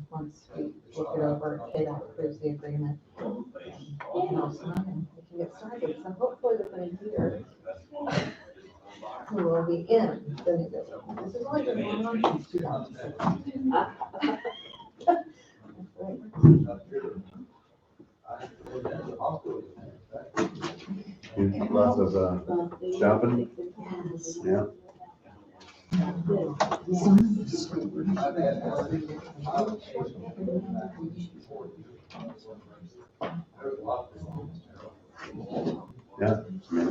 once we look it over, KDOT approves the agreement. We can also, and we can get started, so hopefully within a year, we will be in the new building. This has only been going on since 2016. Lots of, shopping? Yeah. Yeah, I mean,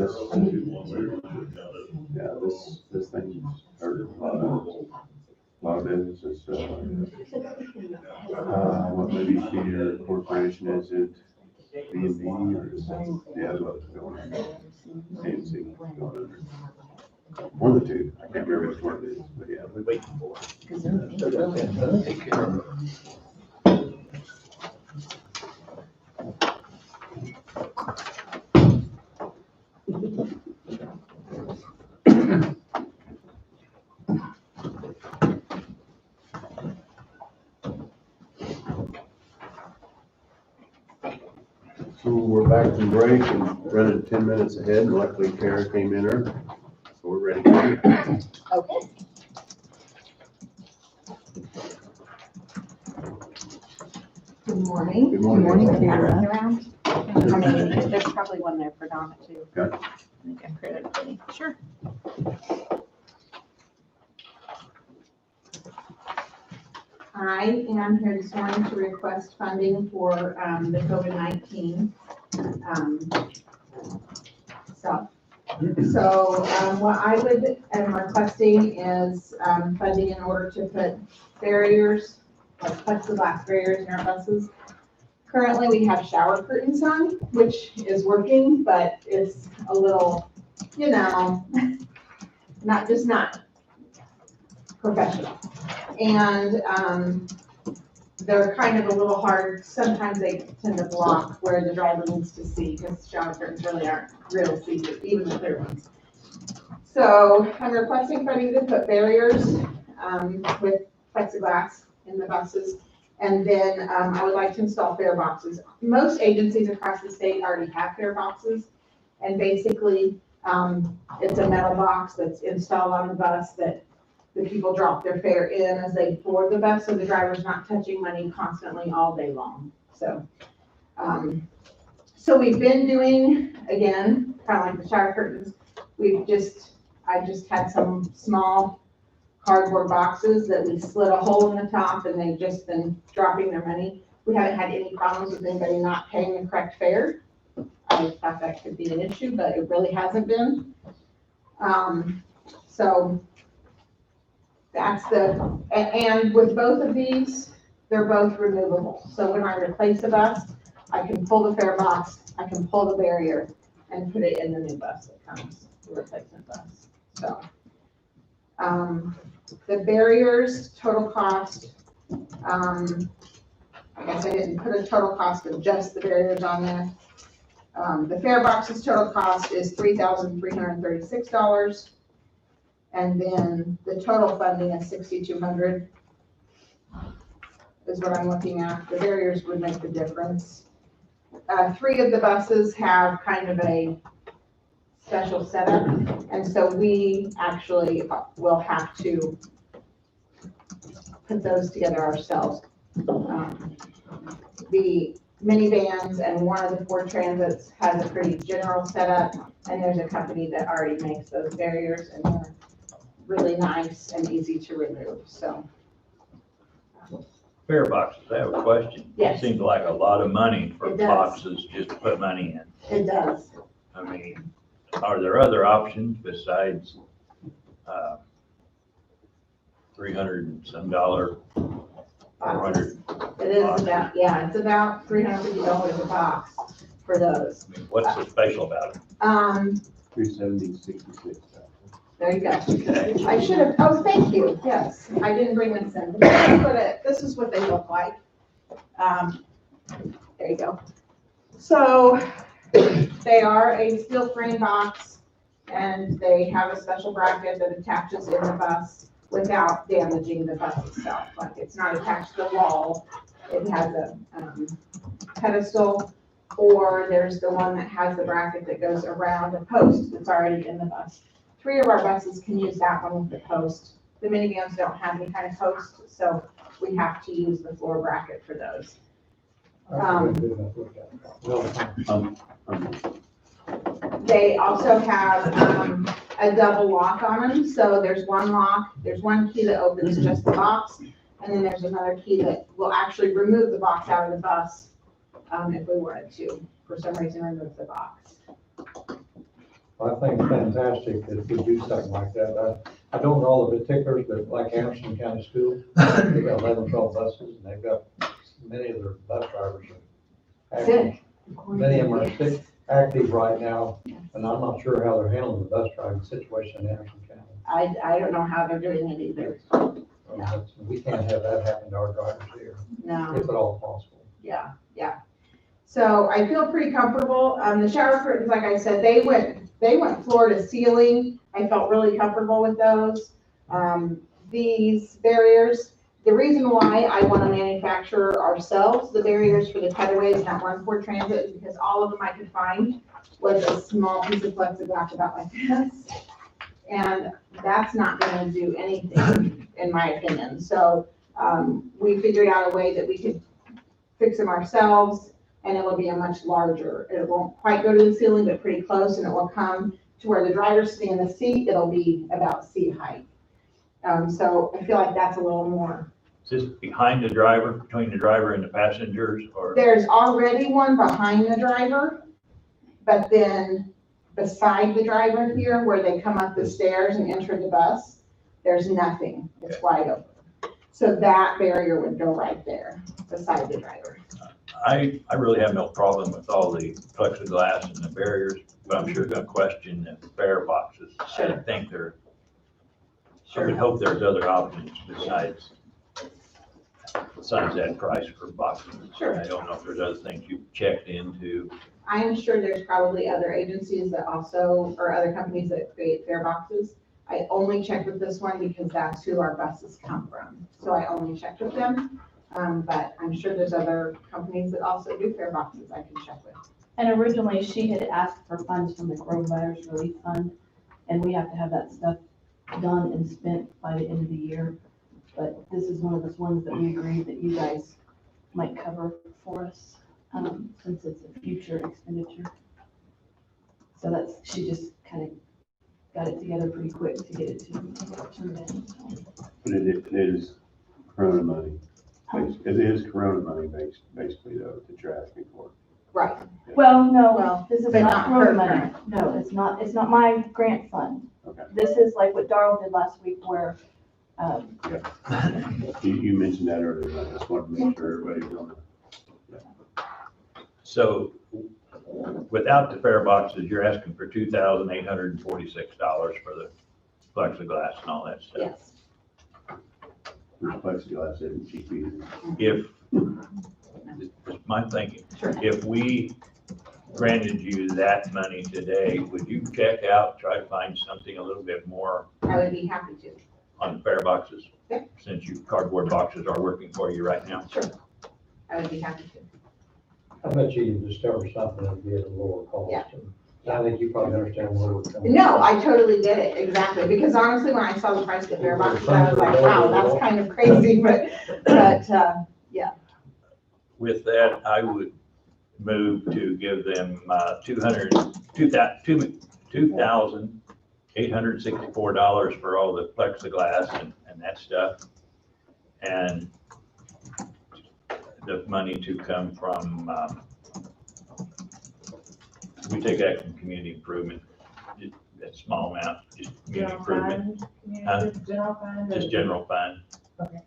this thing, or a lot of businesses, what maybe your corporation is it? B&B or is it, yeah, what's going on? AMC going under. One of the two, I can't remember which one it is, but yeah, we're waiting for it. Take care of it. So we're back from break and running 10 minutes ahead, and luckily Kara came in early, so we're ready. Okay. Good morning. Good morning. Kara. Around. I mean, there's probably one there for Donna too. Okay. I think I printed it pretty. Sure. I am here this morning to request funding for the COVID-19 stuff. So what I am requesting is funding in order to put barriers, like plexiglass barriers in our buses. Currently, we have shower curtains on, which is working, but it's a little, not professional. And they're kind of a little hard. Sometimes they tend to block where the driver needs to see, because shower curtains really aren't real see-through, even the clear ones. So I'm requesting funding to put barriers with plexiglass in the buses. And then I would like to install fare boxes. Most agencies across the state already have fare boxes. And basically, it's a metal box that's installed on the bus that the people drop their fare in as they board the bus, so the driver's not touching money constantly all day long. So, so we've been doing, again, kind of like the shower curtains. I just had some small cardboard boxes that we slit a hole in the top, and they've just been dropping their money. We haven't had any problems with anybody not paying the correct fare. I thought that could be an issue, but it really hasn't been. So that's and with both of these, they're both removable. So when I replace a bus, I can pull the fare box, I can pull the barrier and put it in the new bus that comes, the replacement bus. So, the barriers, total cost, I guess I didn't put a total cost of just the barriers on there. The fare box's total cost is $3,336. And then the total funding is $6,200 is what I'm looking at. The barriers would make the difference. 3 of the buses have kind of a special setup, and so we actually will have to put those together ourselves. The minivans and one of the Ford Transits has a pretty general setup, and there's a company that already makes those barriers, and they're really nice and easy to remove, so. Fare boxes, I have a question. Yes. It seems like a lot of money for It does. boxes just to put money in. It does. I mean, are there other options besides, $300 and some $400? It is about, yeah, it's about $350 a box for those. I mean, what's so special about it? 370.66. There you go. I should have, oh, thank you, yes, I didn't bring this in. This is what they look like. There you go. So they are a steel frame box, and they have a special bracket that attaches in the bus without damaging the bus itself. Like, it's not attached to the wall. It has a pedestal, or there's the one that has the bracket that goes around a post that's already in the bus. 3 of our buses can use that one with the post. The minivans don't have any kind of post, so we have to use the floor bracket for those. They also have a double lock on them, so there's one lock, there's one key that opens just the box, and then there's another key that will actually remove the box out of the bus if we wanted to, for some reason, remove the box. I think it's fantastic that we do something like that. I don't know all the particulars, but like Anderson County School, they've got 11, 12 buses, and they've got many of their bus drivers are active. Many of them are sick, active right now, and I'm not sure how they're handling the bus driving situation in Anderson County. I don't know how they're doing it either. We can't have that happen to our drivers here, No. if at all possible. Yeah. So I feel pretty comfortable. The shower curtains, like I said, they went floor to ceiling. I felt really comfortable with those. These barriers, the reason why I want to manufacture ourselves the barriers for the cutaways, not one Ford Transit, is because all of them I could find was a small piece of plexiglass about like this. And that's not going to do anything, in my opinion. So we figured out a way that we could fix them ourselves, and it will be a much larger. It won't quite go to the ceiling, but pretty close, and it will come to where the driver's sitting in the seat. It'll be about seat height. So I feel like that's a little more. Is this behind the driver, between the driver and the passengers, or? There's already one behind the driver, but then beside the driver here, where they come up the stairs and enter the bus, there's nothing. It's wide open. So that barrier would go right there beside the driver. I really have no problem with all the plexiglass and the barriers, but I'm sure gonna question the fare boxes. I think I would hope there's other options besides that price for boxes. Sure. I don't know if there's other things you've checked into. I am sure there's probably other agencies that also, or other companies that create fare boxes. I only checked with this one because that's who our buses come from. So I only checked with them. But I'm sure there's other companies that also do fare boxes I can check with. And originally, she had asked for funds from the Coronavirus Relief Fund, and we have to have that stuff done and spent by the end of the year. But this is one of those ones that we agreed that you guys might cover for us, since it's a future expenditure. So that's, she just kind of got it together pretty quick to get it to turned in. But it is Corona money. It is Corona money basically though, that you're asking for. Right. Well, no, Well, this is but not not her road money. No, it's not my grant fund. Okay. This is like what Darrell did last week where, You mentioned that earlier. I just wanted to make sure everybody's on it. So without the fare boxes, you're asking for $2,846 for plexiglass and all that stuff. Yes. Which plexiglass isn't cheap either. If, it's my thinking, Sure. if we granted you that money today, would you check out, try to find something a little bit more I would be happy to. on the fair boxes? Yeah. Since you cardboard boxes are working for you right now? Sure. I would be happy to. I bet you can discover something that'd be at a lower cost. Yeah. And I think you probably understand where we're coming. No, I totally get it, exactly, because honestly, when I saw the price of the fare boxes, I was like, wow, that's kind of crazy, but, With that, I would move to give them $2,864 for all the plexiglass and that stuff. And the money to come from, we take that from community improvement, that small amount, just community improvement, Huh? General fund? just general fund. Okay.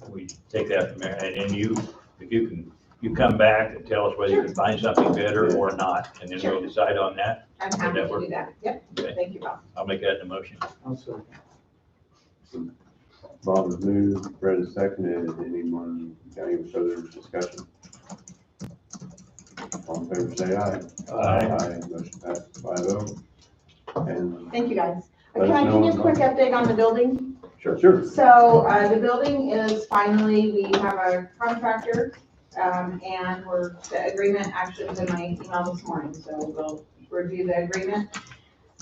We take that from there, and then you, if you can, you come back and tell us whether you can find something better or not, and then we'll decide on that. I'm happy that to work? do that. Yep, Okay. thank you, Bob. I'll make that in a motion. Bob has moved, Brett has seconded. Anyone got any further discussion? All in favor, say aye. Aye. Motion passes 5-0. And Thank you, guys. Let Can us I know give you a when- quick update on the building? sure. So, the building is finally, we have a contractor, and the agreement actually was in my email this morning, so we'll review the agreement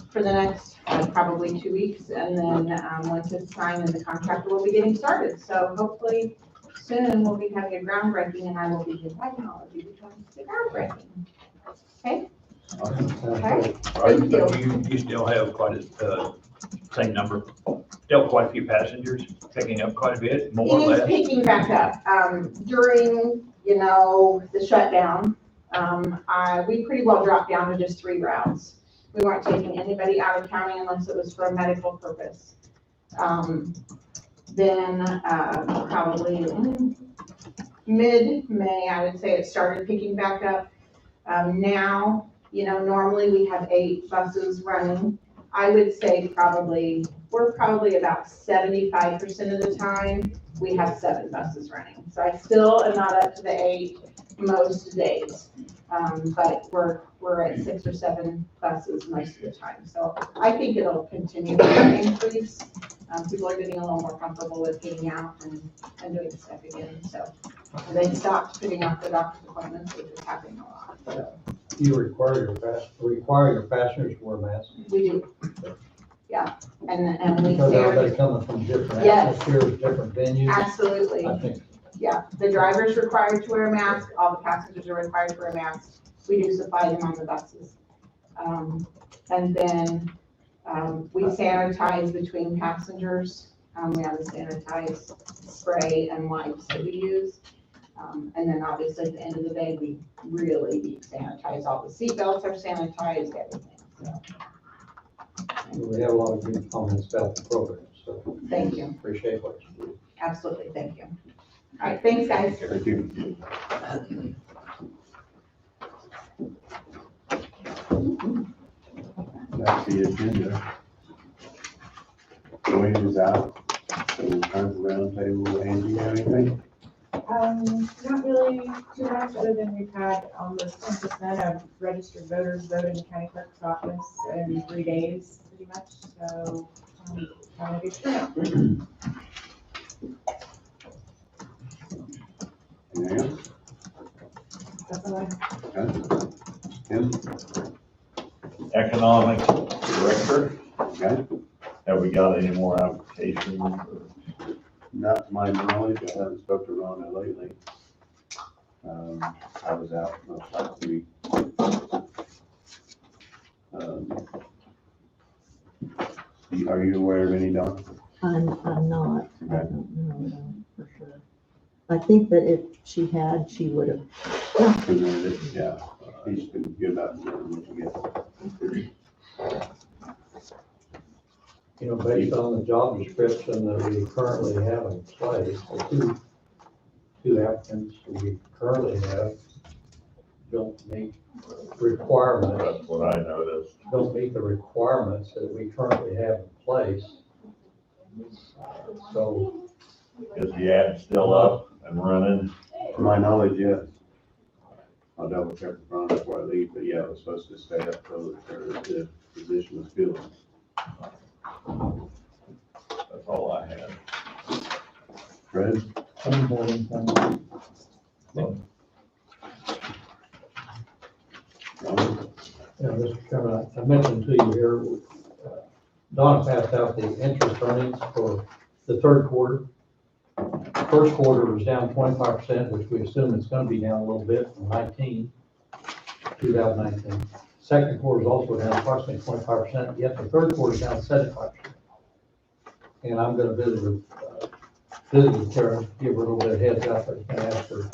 for the next, probably 2 weeks, and then, once it's signed, then the contractor will be getting started. So hopefully soon we'll be having a groundbreaking, and I will be inviting all of you to come to the groundbreaking. Okay? Okay? Thank you. You still have quite a, same number, still quite a few passengers, picking up quite a bit, more or It is less? picking back up. During, the shutdown, we pretty well dropped down to just 3 routes. We weren't taking anybody out of county unless it was for a medical purpose. Then, probably mid-May, I would say it started picking back up. Now, normally we have 8 buses running. I would say we're probably about 75% of the time, we have 7 buses running. So I still am not up to the 8 most days. But we're at 6 or 7 buses most of the time. So I think it'll continue to increase. People are getting a little more comfortable with getting out and doing stuff again. So they stopped putting off the doctor's appointments, which is happening a lot. So You require your passengers to wear masks. we do. Yeah, and we Because say, everybody's coming from different Yes. atmospheres, different venues. absolutely. I think Yeah, the driver's required to wear a mask, all the passengers are required to wear a mask. We do supply them on the buses. And then, we sanitize between passengers. We have a sanitized spray and wipes that we use. And then obviously at the end of the day, we really deep sanitize. All the seatbelts are sanitized, everything, so. we have a lot of good comments about the program, so Thank you, appreciate what you do. absolutely, thank you. All right, thanks, guys. Thank you. That's the agenda. Wayne is out, so we'll turn the round table. Andy, you have anything? Not really too much, other than we've had almost 10% of registered voters vote in the county clerk's office in 3 days, pretty much, so, having a good turnout. Anything else? That's all I have. Okay. Tim? Economic Director, Okay. have we got any more applications? Not to my knowledge, I haven't spoken to Rhonda lately. I was out most last week. Are you aware of any, Don? I'm not, I Okay. don't know for sure. I think that if she had, she would have. Presented it, yeah. He's been good about what you get. Based on the job description that we currently have in place, the two applicants that we currently have don't meet requirements, That's what I noticed. don't meet the requirements that we currently have in place. place. So, Is the ad still up and running? To my knowledge, yes. I'll double check the front before I leave, but yeah, it was supposed to stay up till the position was filled. That's all I had. Fred? Ron? yeah, Mr. Chairman, I mentioned to you here, Donna passed out the interest earnings for the third quarter. First quarter was down 25%, which we assume it's gonna be down a little bit from 2019. Second quarter is also down approximately 25%, yet the third quarter is down 75%. And I'm gonna visit with Karen, give her a little bit of heads up, but I ask her,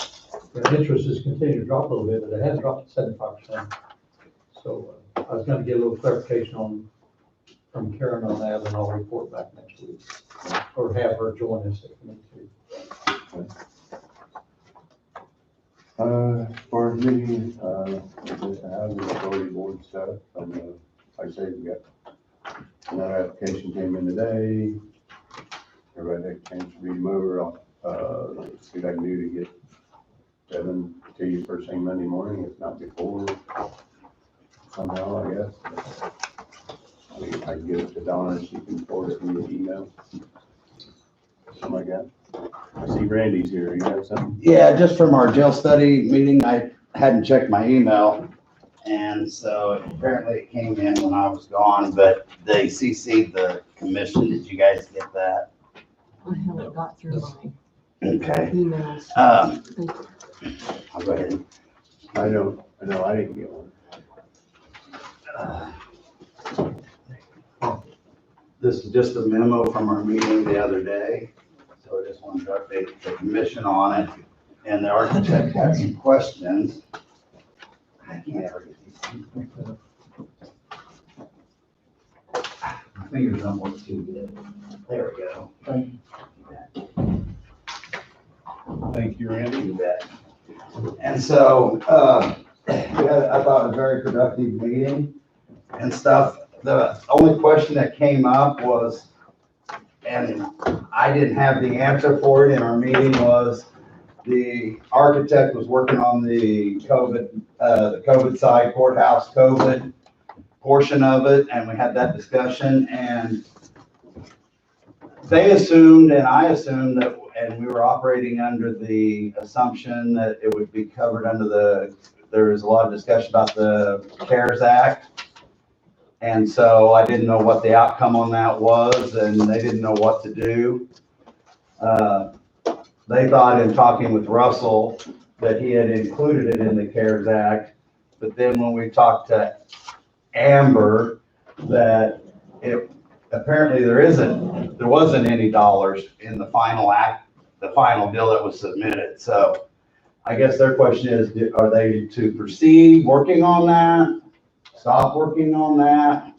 interest has continued to drop a little bit, but it has dropped to 75%. So I was gonna get a little clarification from Karen on that, and I'll report back next week. Or have her join us if we need to. As far as me, just the housing authority board stuff, like I say, we got another application came in today. Everybody had a chance to read them over. I'll see what I can do to get Devin to you first thing Monday morning, if not before, somehow, I guess. I mean, if I can get it to Donna, she can forward it via email. Something like that. I see Randy's here. You have something? Yeah, just from our jail study meeting, I hadn't checked my email. And so apparently it came in when I was gone, but they CC'd the commission. Did you guys get that? I haven't got through my Okay. emails. I'll go ahead. I know, I didn't get one. This is just a memo from our meeting the other day. So I just wanted to update the commission on it. And the architect had some questions. I can't ever get these. My fingers don't work too good. There we go. Thank you, Randy. You bet. And so, we had, I thought, a very productive meeting and stuff. The only question that came up was, and I didn't have the answer for it in our meeting, was the architect was working on the COVID side, courthouse COVID portion of it, and we had that discussion, and they assumed, and I assumed that, and we were operating under the assumption that it would be covered under there was a lot of discussion about the CARES Act. And so I didn't know what the outcome on that was, and they didn't know what to do. They thought in talking with Russell that he had included it in the CARES Act, but then when we talked to Amber, that apparently there wasn't any dollars in the final bill that was submitted. So I guess their question is, are they to proceed working on that? Stop working on that?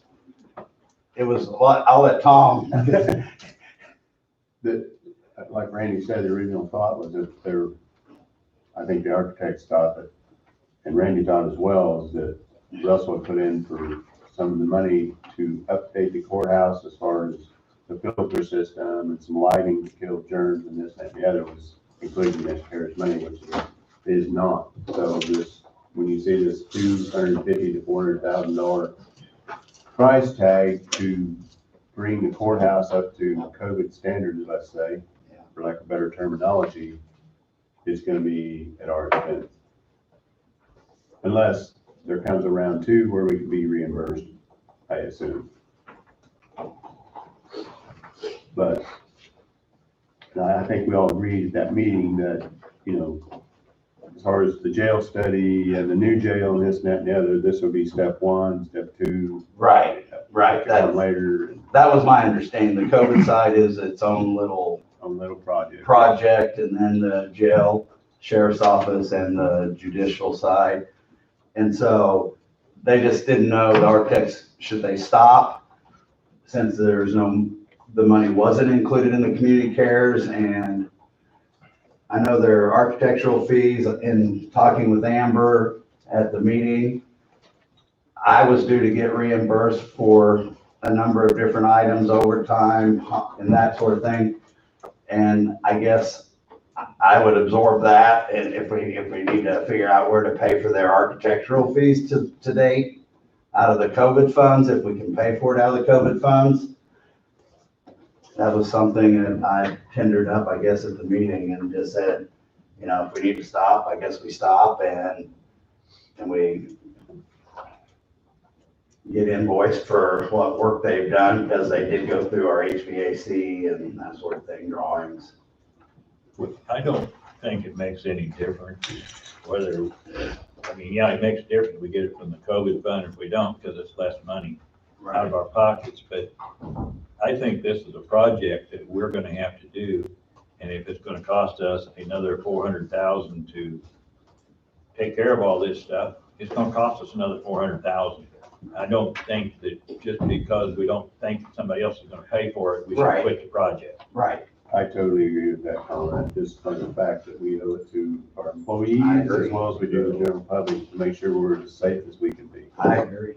It was, I'll let Tom. Like Randy said, the original thought was that I think the architects thought that, and Randy thought as well, is that Russell would put in for some of the money to update the courthouse as far as the filter system and some lighting to kill germs and this, that, and the other was included in this CARES money, which is not. So when you see this $250,000 to $400,000 price tag to bring the courthouse up to COVID standards, let's say, for lack of better terminology, is going to be at our expense. Unless there comes a round two where we can be reimbursed, I assume. But I think we all agreed at that meeting that, as far as the jail study and the new jail and this and that and the other, this will be step one, step two. Right. That later. That was my understanding. The COVID side is its own little project, and then the jail, sheriff's office, and the judicial side. And so they just didn't know, the architects, should they stop since the money wasn't included in the community cares. And I know there are architectural fees. In talking with Amber at the meeting, I was due to get reimbursed for a number of different items, overtime and that sort of thing. And I guess I would absorb that, and if we need to figure out where to pay for their architectural fees to date out of the COVID funds, if we can pay for it out of the COVID funds. That was something that I tendered up, I guess, at the meeting and just said, you know, if we need to stop, I guess we stop and we get invoiced for what work they've done, because they did go through our HVAC and that sort of thing, drawings. I don't think it makes any difference whether, I mean, yeah, it makes a difference. We get it from the COVID fund if we don't, because it's less money out of our pockets. But I think this is a project that we're gonna have to do. And if it's gonna cost us another $400,000 to take care of all this stuff, it's gonna cost us another $400,000. I don't think that just because we don't think somebody else is gonna pay for it, we should quit the project. Right. I totally agree with that comment, just from the fact that we owe it to our employees as well as we do the general public to make sure we're as safe as we can be. I agree.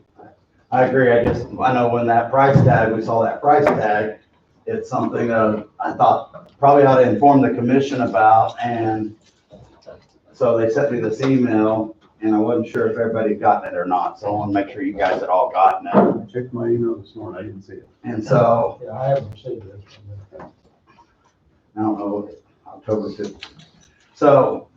I know when that price tag, we saw that price tag, it's something that I thought probably ought to inform the commission about, and so they sent me this email, and I wasn't sure if everybody had gotten it or not, so I want to make sure you guys had all gotten it. I checked my email this morning, I didn't see it. And so, Yeah, I haven't received this. I don't know, October 5th. So,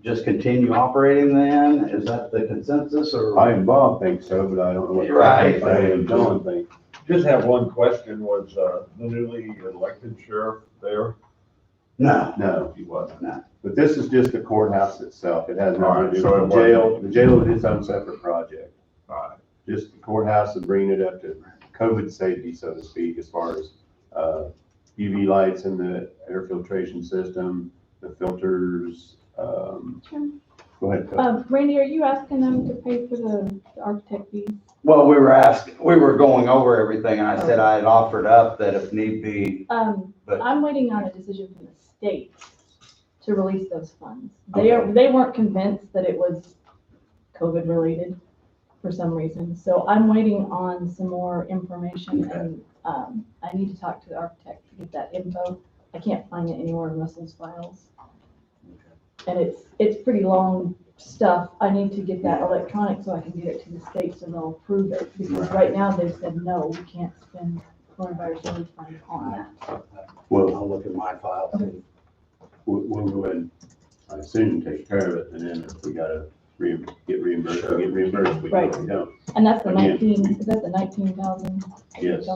just continue operating then? Is that the consensus, or? I and Bob think so, but I don't know what. Right. I and John think. Just have one question, was, the newly elected sheriff there? No. No, He wasn't. No. but this is just the courthouse itself. It has nothing to do Alright, so with it the jail. wasn't- The jail is its own separate project. Alright. Just the courthouse and bringing it up to COVID safety, so to speak, as far as, UV lights in the air filtration system, the filters, go ahead. Phil. Randy, are you asking them to pay for the architect fees? Well, we were going over everything, and I said I had offered up that if need be, But- I'm waiting on a decision from the state to release those funds. They weren't convinced that it was COVID related for some reason. So I'm waiting on some more information, and I need to talk to the architect to get that info. I can't find it anywhere in Russell's files. And it's pretty long stuff. I need to get that electronic so I can get it to the state so they'll approve it. Because right now they've said, no, we can't spend coronavirus relief funds on that. Well, I'll look at my file too. we'll go ahead, I assume, take care of it, and then if we gotta get reimbursed, we get reimbursed, we Right. don't. And that's the Again. 19, is that the 19,000? Yes.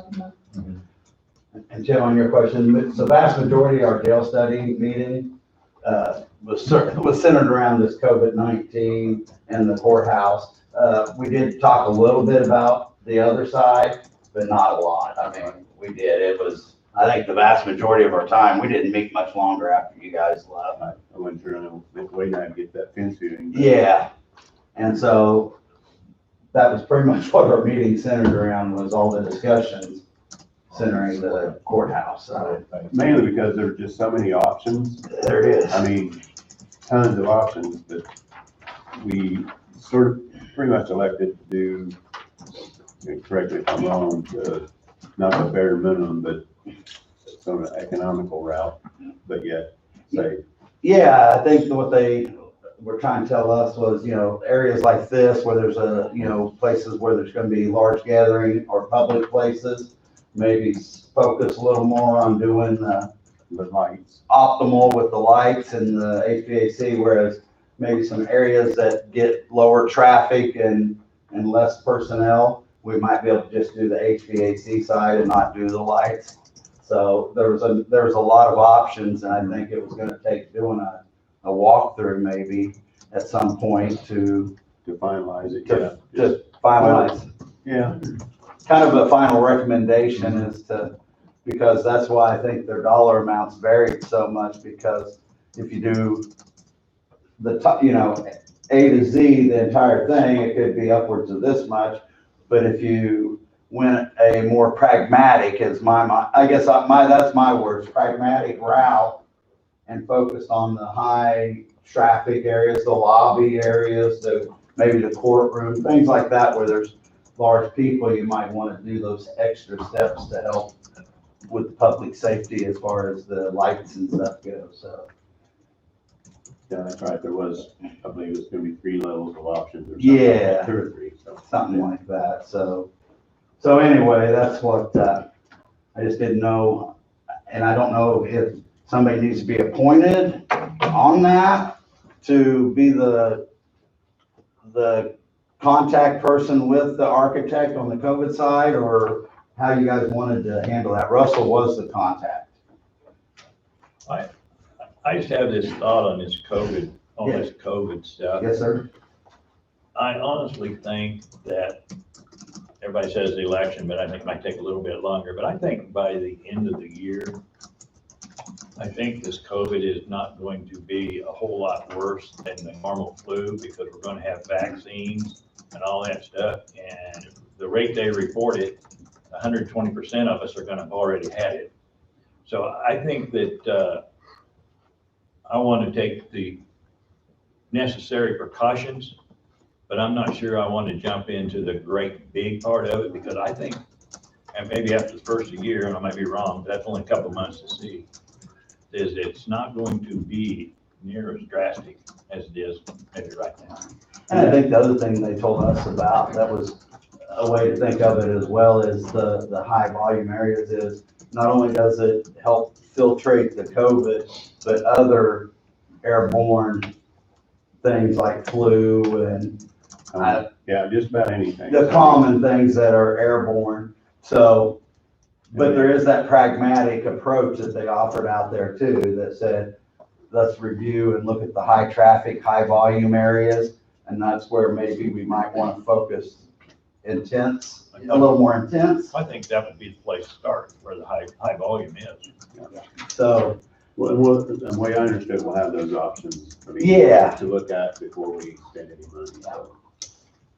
And Jim, on your question, the vast majority of our jail study meeting was centered around this COVID-19 and the courthouse. We did talk a little bit about the other side, but not a lot. I mean, we did. It was, I think the vast majority of our time, we didn't meet much longer after you guys left. I went through and waiting to get that fence viewing. Yeah, and so that was pretty much what our meeting centered around, was all the discussions centering the courthouse. So Mainly because there are just so many options. there it is. I mean, tons of options, but we sort of pretty much elected to do, correct me if I'm wrong, not the bare minimum, but some economical route, but yet safe. Yeah, I think what they were trying to tell us was, areas like this where there's places where there's gonna be large gathering or public places, maybe focus a little more on doing the lights, optimal with the lights and the HVAC, whereas maybe some areas that get lower traffic and less personnel, we might be able to just do the HVAC side and not do the lights. So there was a lot of options, and I think it was gonna take doing a walkthrough maybe at some point to finalize it. To finalize. Yeah. Kind of a final recommendation is because that's why I think their dollar amounts varied so much, because if you do the top, A to Z, the entire thing, it could be upwards of this much. But if you went a more pragmatic, that's my words, pragmatic route, and focused on the high traffic areas, the lobby areas, maybe the courtroom, things like that, where there's large people, you might want to do those extra steps to help with public safety as far as the lights and stuff go, so. Yeah, that's right, there was, I believe it was gonna be 3 levels of options or something. Yeah. 2 or 3, so. Something like that, so anyway, that's what, I just didn't know, and I don't know if somebody needs to be appointed on that to be the contact person with the architect on the COVID side, or how you guys wanted to handle that. Russell was the contact. I just have this thought on this COVID stuff. Yes, sir. I honestly think that everybody says the election, but I think it might take a little bit longer. But I think by the end of the year, I think this COVID is not going to be a whole lot worse than the normal flu, because we're going to have vaccines and all that stuff. And the rate they report it, 120% of us are going to have already had it. So I think that I want to take the necessary precautions, but I'm not sure I want to jump into the great big part of it, because I think, and maybe after the first year, and I might be wrong, but that's only a couple months to see, is it's not going to be near as drastic as it is maybe right now. And I think the other thing they told us about, that was a way to think of it as well, as the high volume areas, is not only does it help filtrate the COVID, but other airborne things like flu and Yeah, just about anything. the common things that are airborne. So, but there is that pragmatic approach that they offered out there too, that said, let's review and look at the high traffic, high volume areas. And that's where maybe we might want to focus a little more intense. I think that would be the place to start, where the high volume is. So, Well, the way I understood, we'll have those options. I mean, Yeah. To look at before we spend any money. So.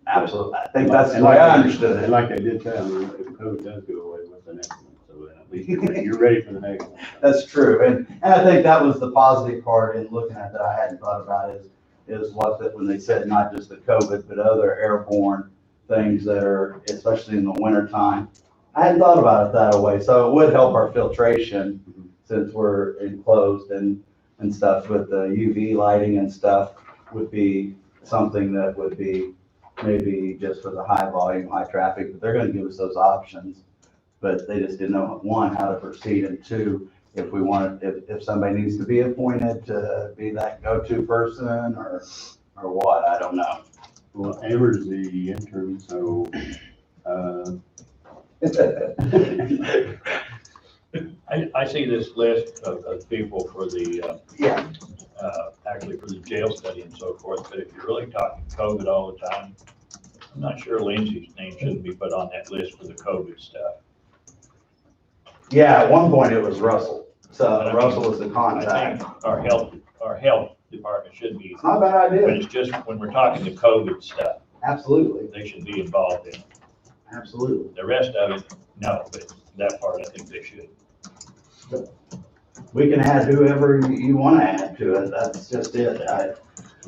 absolutely, I think that's the And way like I they- understood And it. like they did tell me, if COVID does go away, what's the next one? So then at least you're ready for the next one. That's true, and I think that was the positive part in looking at that I hadn't thought about is what that, when they said not just the COVID, but other airborne things that are, especially in the winter time. I hadn't thought about it that way, so it would help our filtration since we're enclosed and stuff, with the UV lighting and stuff would be something that would be maybe just for the high volume, high traffic, but they're gonna give us those options. But they just didn't know, one, how to proceed, and two, if we wanted, if somebody needs to be appointed to be that go-to person or what, I don't know. Well, Amber's the intern, so, I see this list of people for the, Yeah. actually for the jail study and so forth, but if you're really talking COVID all the time, I'm not sure Lindsay's name shouldn't be put on that list for the COVID stuff. Yeah, at one point it was Russell, But so I mean, Russell was the I contact. think our health department should be, It's not a bad but idea, it's just when we're talking the COVID stuff, absolutely, they should be involved in it. absolutely. The rest of it, no, but that part I think they should. We can add whoever you want to add to it, that's just it.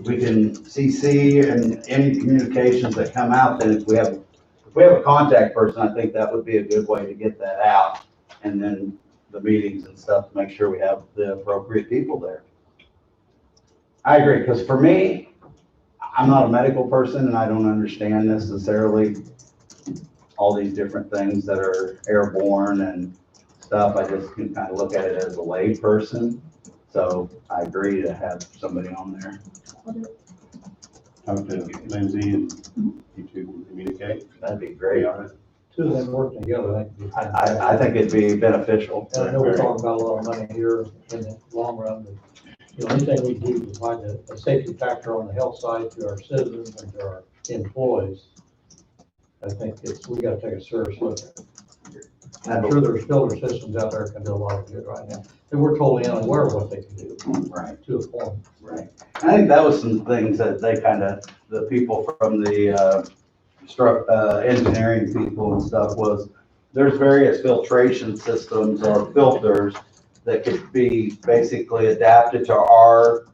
We can CC and any communications that come out, then if we have a contact person, I think that would be a good way to get that out. And then the meetings and stuff, to make sure we have the appropriate people there. I agree, because for me, I'm not a medical person and I don't understand necessarily all these different things that are airborne and stuff. I just can kind of look at it as a lay person. So I agree to have somebody on there. talk to Lindsay and you two communicate. That'd be great. Two of them working together, I think. I think it'd be beneficial. And I know we're talking about a lot of money here in the long run, but, you know, anything we do to find a safety factor on the health side to our citizens and to our employees, I think we gotta take a serious look at it. I'm sure there's filter systems out there that can do a lot of good right now, and we're totally unaware of what they can do. Right. To a point. Right. I think that was some things that they the people from the engineering people and stuff, was there's various filtration systems or filters that could be basically adapted to our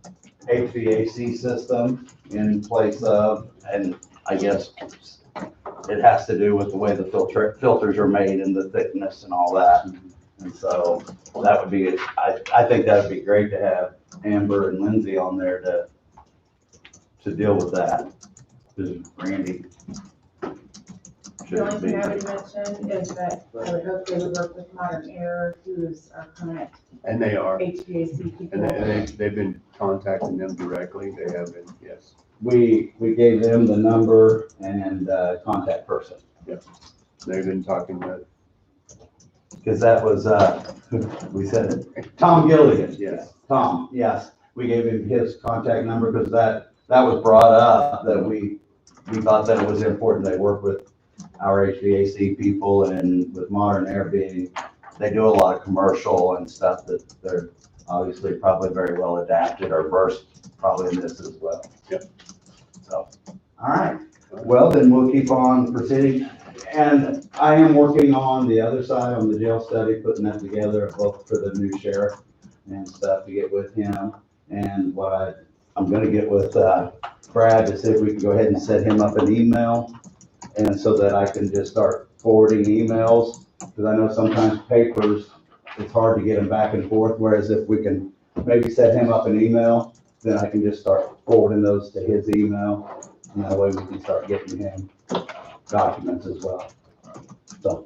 HVAC system in place of, and I guess it has to do with the way the filters are made and the thickness and all that. And so that would be, I think that would be great to have Amber and Lindsay on there to deal with that. Because Randy The only shouldn't thing be. I would mention is that I would hope they would work with Modern Air, who's our current And they are, HVAC and people. they've been contacting them directly, they have been, yes. We gave them the number and contact person. They've been talking with, Because that was, we said it, Tom Gilligan. yes. Tom, yes, we gave him his contact number because that was brought up, that we thought that it was important they work with our HVAC people and with Modern Air being, they do a lot of commercial and stuff that they're obviously probably very well adapted or versed probably in this as well. Yep. So, all right, well, then we'll keep on proceeding. And I am working on the other side, on the jail study, putting that together, both for the new sheriff and stuff to get with him. And what I'm gonna get with Brad to see if we can go ahead and set him up an email. And so that I can just start forwarding emails, because I know sometimes papers, it's hard to get them back and forth, whereas if we can maybe set him up an email, then I can just start forwarding those to his email. And that way we can start getting him documents as well. So.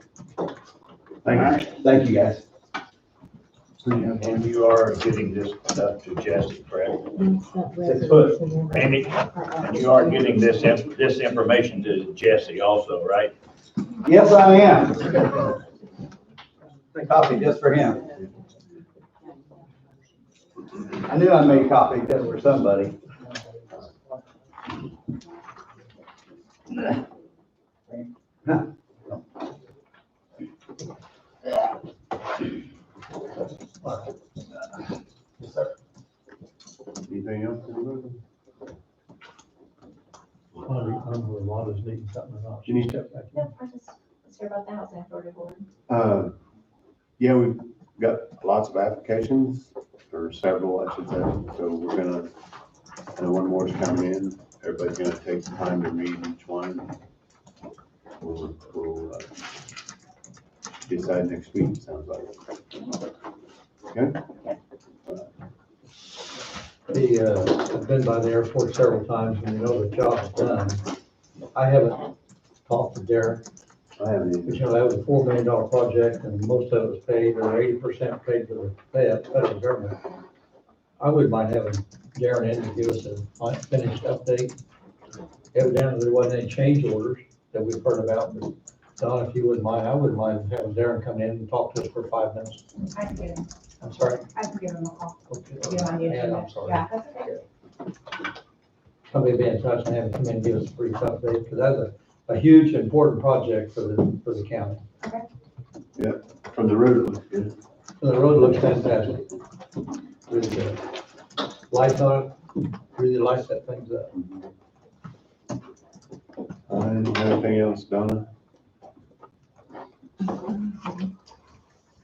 Thank you. Thank you, guys. And you are getting this stuff to Jesse, correct? That's Randy, and you are getting this information to Jesse also, right? Yes, I am. A copy just for him. I knew I made copy just for somebody. Anything else? I don't know if Londa's needing something or not. You need- Step back in. No, I just, let's hear about the housing authority board. Yeah, we've got lots of applications, or several, I should say, so we're gonna, and one more's coming in, everybody's gonna take some time to read each one. We'll decide next week, sounds like. Okay? I've been by the airport several times and you know the job's done. I haven't talked to Derek, I haven't but even, you know, that was a $4 million project and most of it was paid, or 80% paid to the federal government. I wouldn't mind having Darren in to give us a finished update. Evidently, there wasn't any change orders that we've heard about, but Don, if you wouldn't mind, I wouldn't mind having Darren come in and talk to us for 5 minutes. I can give him, I'm sorry. I can give him a call. Okay. Get on the And agenda. I'm sorry. Yeah, that's okay. Somebody be in touch and have him come in and give us a brief update, because that's a huge, important project for the county. from the road, it looks good. The road looks fantastic. Really good. Lights on it, really lights that things up. Anything else, Donna?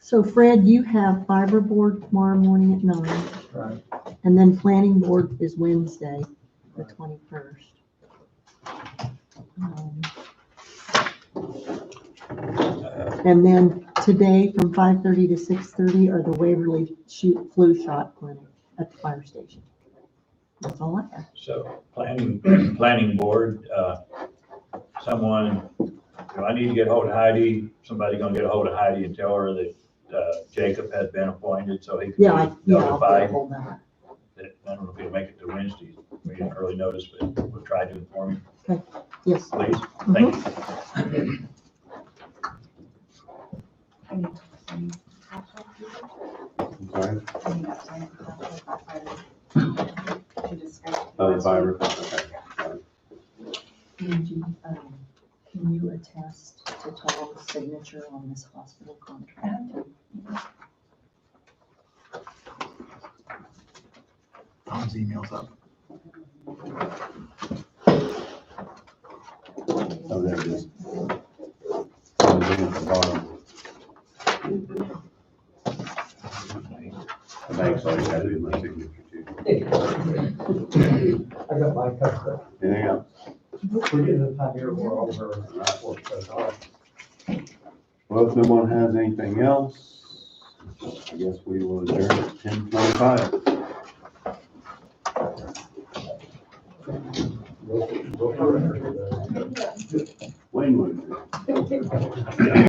So Fred, you have fiber board tomorrow morning at 9, Right. and then planning board is Wednesday, the 21st. And then today from 5:30 to 6:30 are the Waverly flu shot clinic at the fire station. That's all I have. So planning board, someone, do I need to get hold of Heidi? Somebody gonna get a hold of Heidi and tell her that Jacob has been appointed so he can Yeah, I'll be get notified. a hold of that. I don't know if he'll make it to Wednesday. We didn't early notice, but we'll try to inform you, Yes. please. Thank you. I need to sign contract. I'm sorry? I need to sign a contract by to discuss. Oh, the fiber, okay. Angie, can you attest to Tom's signature on this hospital contract? Tom's email's up. Oh, there it is. Oh, it's in at the bottom. The bank's always got to do my signature too. I got my cup. Anything else? We're getting to the time here where all our reports are done. Well, if no one has anything else, I guess we will adjourn at 10:25. Go for it. Wayne would.